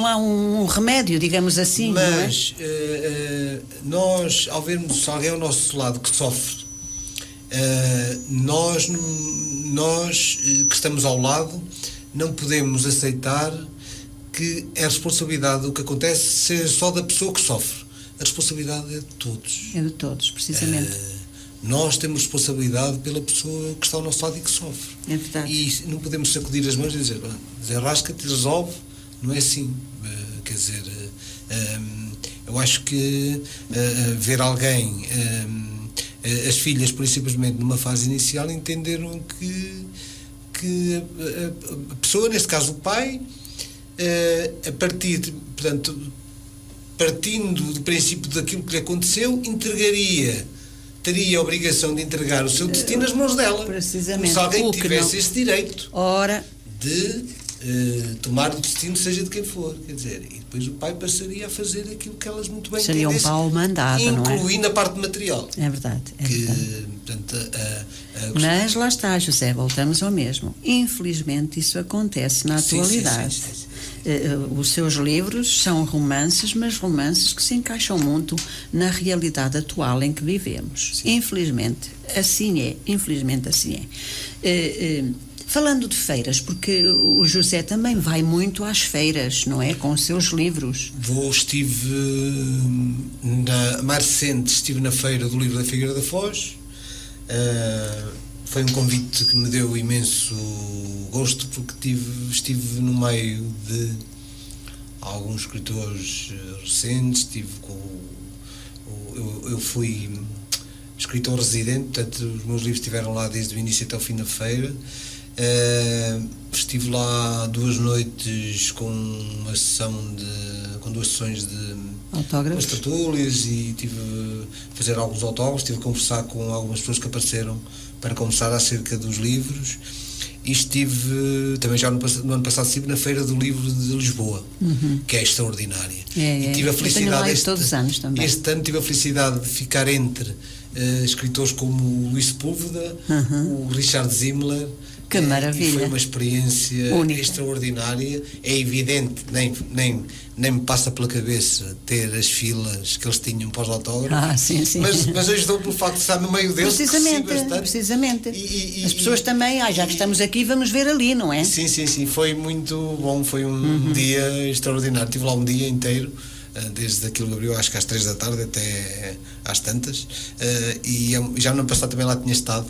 há um remédio, digamos assim. Mas nós, ao vermos alguém ao nosso lado que sofre, nós que estamos ao lado não podemos aceitar que a responsabilidade do que acontece seja só da pessoa que sofre. A responsabilidade é de todos. É de todos, precisamente. Nós temos responsabilidade pela pessoa que está ao nosso lado e que sofre. É verdade. E não podemos sacudir as mãos e dizer, desenrasca-te, resolve. Não é assim. Quer dizer, eu acho que ver alguém, as filhas, por simplesmente numa fase inicial, entenderam que a pessoa, neste caso o pai, a partir, portanto, partindo do princípio daquilo que lhe aconteceu, teria a obrigação de entregar o seu destino nas mãos dela. Precisamente. Como se alguém tivesse não... esse direito de tomar o destino, seja de quem for. Quer dizer, e depois o pai passaria a fazer aquilo que elas muito bem seria um pau mandado, não é? Incluindo a parte material. É verdade. Portanto, mas lá está, José, voltamos ao mesmo. Infelizmente isso acontece na atualidade. Sim. Os seus livros são romances, mas romances que se encaixam muito na realidade atual em que vivemos. Sim. Infelizmente assim é. Falando de feiras, porque o José também vai muito às feiras, não é? Com os seus livros. Estive mais recente, estive na feira do livro da Figueira da Foz. Foi um convite que me deu imenso gosto, porque estive no meio de alguns escritores recentes. Eu fui escritor residente, portanto os meus livros estiveram lá desde o início até o fim da feira. Estive lá 2 noites com uma sessão com 2 sessões de autógrafos, tertúlias, e tive a fazer alguns autógrafos, tive a conversar com algumas pessoas que apareceram para conversar acerca dos livros, e estive também já no ano passado estive na Feira do Livro de Lisboa, que é extraordinária. E tive a felicidade este ano tive a felicidade de ficar entre escritores como o Luís Sepúlveda, o Richard Zimmler. Que maravilha. E foi uma experiência única, extraordinária. É evidente, nem me passa pela cabeça ter as filas que eles tinham para os autógrafos. Sim. Mas ajudou pelo facto de estar no meio deles. Precisamente. As pessoas também, já que estamos aqui, vamos ver ali, não é? Sim. Foi muito bom. Foi um dia extraordinário. Estive lá um dia inteiro, desde aquilo que abriu, acho que às 3 da tarde até às tantas. E já no ano passado também lá tinha estado.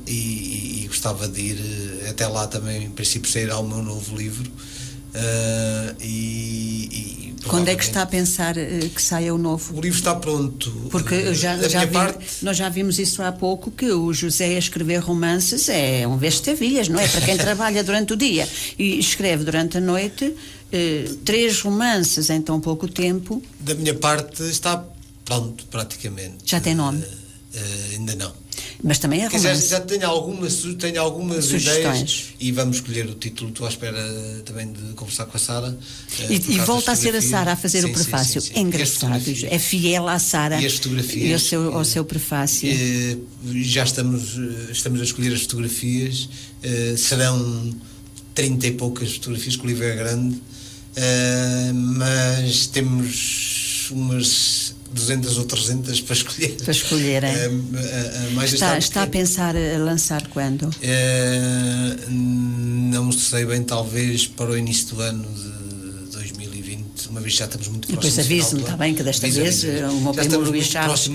E gostava de ir até lá também, em princípio sairá o meu novo livro. Quando é que está a pensar que saia o novo? O livro está pronto. Porque nós já vimos isso há pouco, que o José a escrever romances é um vestivilhas, não é? Para quem trabalha durante o dia e escreve durante a noite 3 romances em tão pouco tempo. Da minha parte está pronto praticamente. Já tem nome? Ainda não. Mas também é romance. Já tenho algumas ideias, e vamos escolher o título. Estou à espera também de conversar com a Sara. E volta a ser a Sara a fazer o prefácio. Sim. É engraçado, é fiel à Sara e as fotografias, e ao seu prefácio. Já estamos a escolher as fotografias. Serão 30 e poucas fotografias, que o livro é grande, mas temos umas 200 ou 300 para escolher. Para escolherem. Está a pensar a lançar quando? Não sei bem, talvez para o início do ano de 2020, uma vez já estamos muito próximos. Depois avise-me, está bem, que desta vez o meu primo Luís Chaves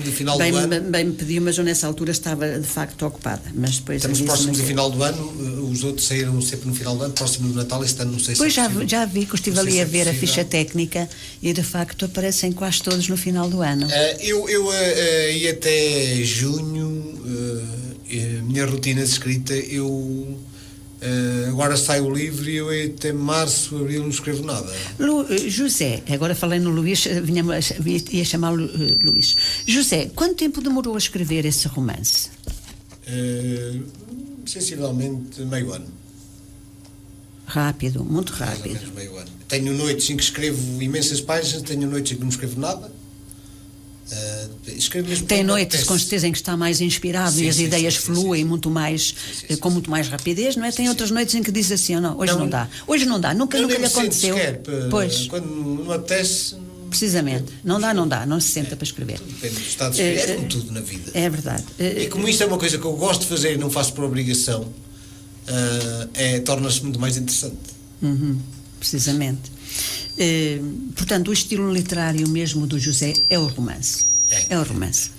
bem me pediu, mas eu nessa altura estava de facto ocupada. Mas depois estamos próximos do final do ano, os outros saíram sempre no final do ano, próximo do Natal. Este ano não sei se pois já vi que eu estive ali a ver a ficha técnica, e de facto aparecem quase todos no final do ano. Eu ia até junho, minha rotina de escrita, agora sai o livro e eu até março, abril não escrevo nada. José, agora falei no Luís, ia chamá-lo Luís. José, quanto tempo demorou a escrever esse romance? Sensivelmente meio ano. Rápido, muito rápido. Mais ou menos meio ano. Tenho noites em que escrevo imensas páginas, tenho noites em que não escrevo nada. Tem noites com certeza em que está mais inspirado e as ideias fluem muito mais, com muito mais rapidez, não é? Tem outras noites em que diz assim, não, hoje não dá, nunca lhe aconteceu. Pois, quando não apetece. Precisamente, não se senta para escrever. Depende do estado de espírito, é como tudo na vida. É verdade. E como isto é uma coisa que eu gosto de fazer e não faço por obrigação, torna-se muito mais interessante. Precisamente. Portanto, o estilo literário mesmo do José é o romance. É o romance.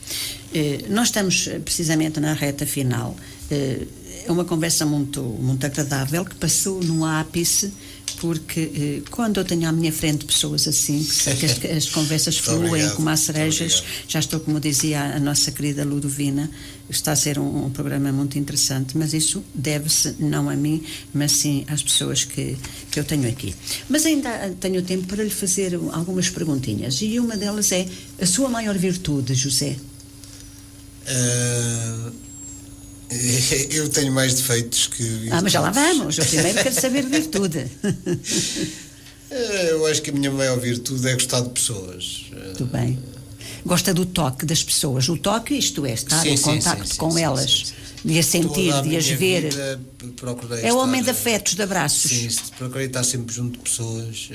Nós estamos precisamente na reta final. É uma conversa muito, muito agradável que passou no ápice, porque quando eu tenho à minha frente pessoas assim, que as conversas fluem como as cerejas, já estou, como dizia a nossa querida Ludovina, está a ser um programa muito interessante, mas isso deve-se não a mim, mas sim às pessoas que eu tenho aqui. Mas ainda tenho tempo para lhe fazer algumas perguntinhas, e uma delas é: a sua maior virtude, José? Eu tenho mais defeitos que virtudes. Mas já lá vamos. Eu primeiro quero saber virtude. Eu acho que a minha maior virtude é gostar de pessoas. Muito bem. Gosta do toque das pessoas. O toque, isto é, estar em contacto com elas, de as sentir, de as ver. É o homem de afetos, de abraços. Sim, procurei estar sempre junto de pessoas.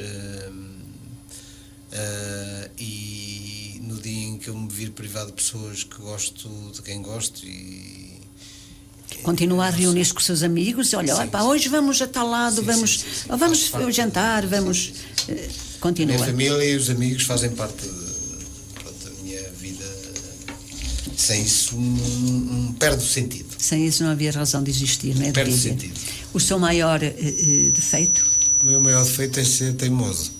E no dia em que eu me vir privado de pessoas que gosto, de quem gosto, e continua a reunir-se com os seus amigos. Olha, hoje vamos a tal lado, vamos jantar, vamos. Continua. A minha família e os amigos fazem parte da minha vida. Sem isso, perde o sentido. Sem isso não havia razão de existir, não é? Perde o sentido. O seu maior defeito? O meu maior defeito é ser teimoso.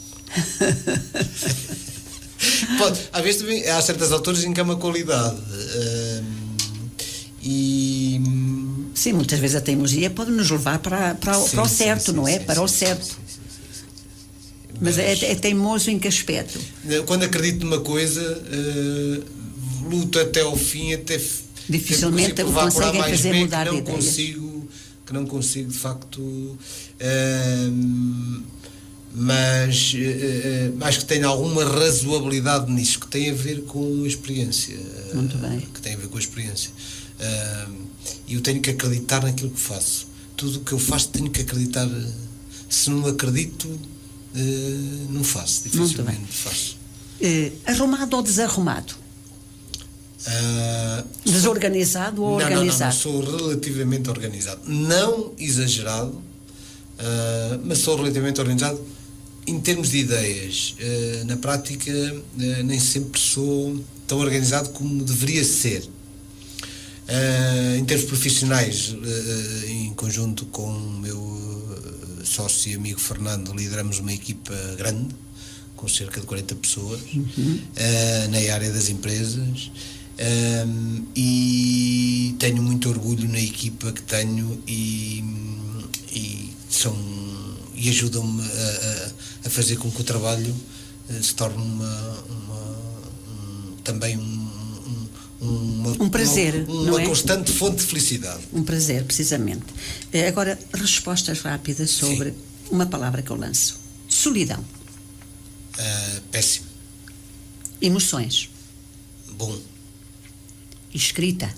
Às vezes também há certas alturas em que é uma qualidade. Sim, muitas vezes a teimosia pode nos levar para o certo, não é? Para o certo. Mas é teimoso em que aspecto? Quando acredito numa coisa, luto até ao fim, dificilmente o conseguem fazer mudar de ideias. Que não consigo, de facto, mas acho que tenho alguma razoabilidade nisso, que tem a ver com a experiência. Muito bem. Que tem a ver com a experiência. E eu tenho que acreditar naquilo que faço. Tudo o que eu faço tenho que acreditar. Se não acredito, não faço. Dificilmente faço. Arrumado ou desarrumado? Desorganizado ou organizado? Não, sou relativamente organizado. Não exagerado, mas sou relativamente organizado em termos de ideias. Na prática, nem sempre sou tão organizado como deveria ser. Em termos profissionais, em conjunto com o meu sócio e amigo Fernando, lideramos uma equipa grande, com cerca de 40 pessoas, na área das empresas, e tenho muito orgulho na equipa que tenho, e ajudam-me a fazer com que o trabalho se torne também um prazer, uma constante fonte de felicidade. Um prazer, precisamente. Agora, respostas rápidas sobre uma palavra que eu lanço: solidão. Péssimo. Emoções. Bom. Escrita.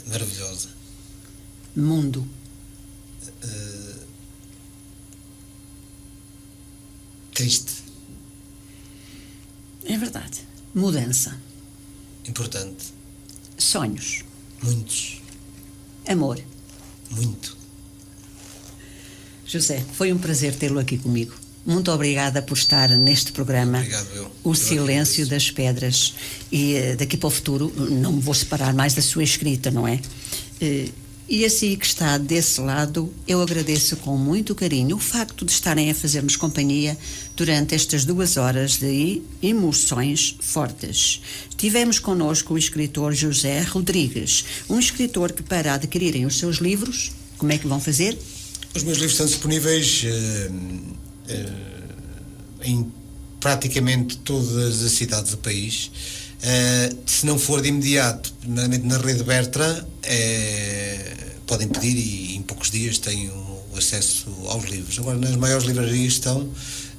Maravilhosa. Mundo. Triste. É verdade. Mudança. Importante. Sonhos. Muitos. Amor. Muito. José, foi um prazer tê-lo aqui comigo. Muito obrigada por estar neste programa. Obrigado, eu. O Silêncio das Pedras. E daqui para o futuro não me vou separar mais da sua escrita, não é? E assim que está desse lado, eu agradeço com muito carinho o facto de estarem a fazer-nos companhia durante estas 2 horas de emoções fortes. Tivemos connosco o escritor José Rodrigues, um escritor que, para adquirirem os seus livros, como é que vão fazer? Os meus livros estão disponíveis em praticamente todas as cidades do país. Se não for de imediato, na rede Bertrand, podem pedir e em poucos dias têm o acesso aos livros. Agora, nas maiores livrarias estão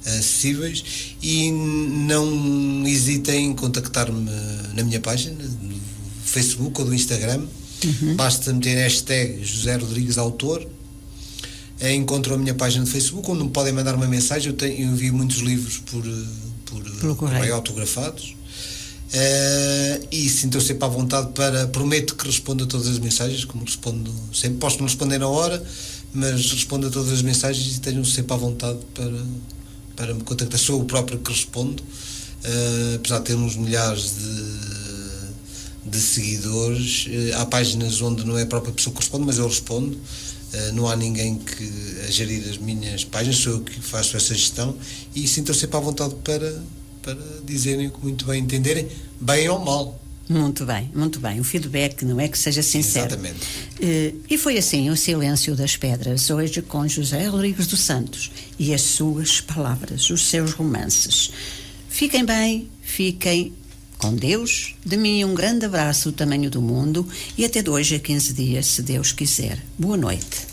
acessíveis, e não hesitem em contactar-me na minha página, no Facebook ou do Instagram. Basta meter hashtag José Rodrigues Autor. Encontram a minha página de Facebook, onde me podem mandar uma mensagem. Eu envio muitos livros por correio autografados. E sintam-se sempre à vontade prometo que respondo a todas as mensagens, como respondo sempre. Posso não responder na hora, mas respondo a todas as mensagens, e tenham-se sempre à vontade para me contactar. Sou o próprio que respondo, apesar de termos milhares de seguidores. Há páginas onde não é a própria pessoa que responde, mas eu respondo. Não há ninguém que a gerir as minhas páginas, sou eu que faço essa gestão e sinto sempre à vontade para dizerem o que muito bem entenderem, bem ou mal. Muito bem. O feedback, não é, que seja sincero. Exatamente. E foi assim o Silêncio das Pedras, hoje com José Rodrigues dos Santos e as suas palavras, os seus romances. Fiquem bem, fiquem com Deus. De mim um grande abraço do tamanho do mundo e até de hoje a 15 dias, se Deus quiser. Boa noite.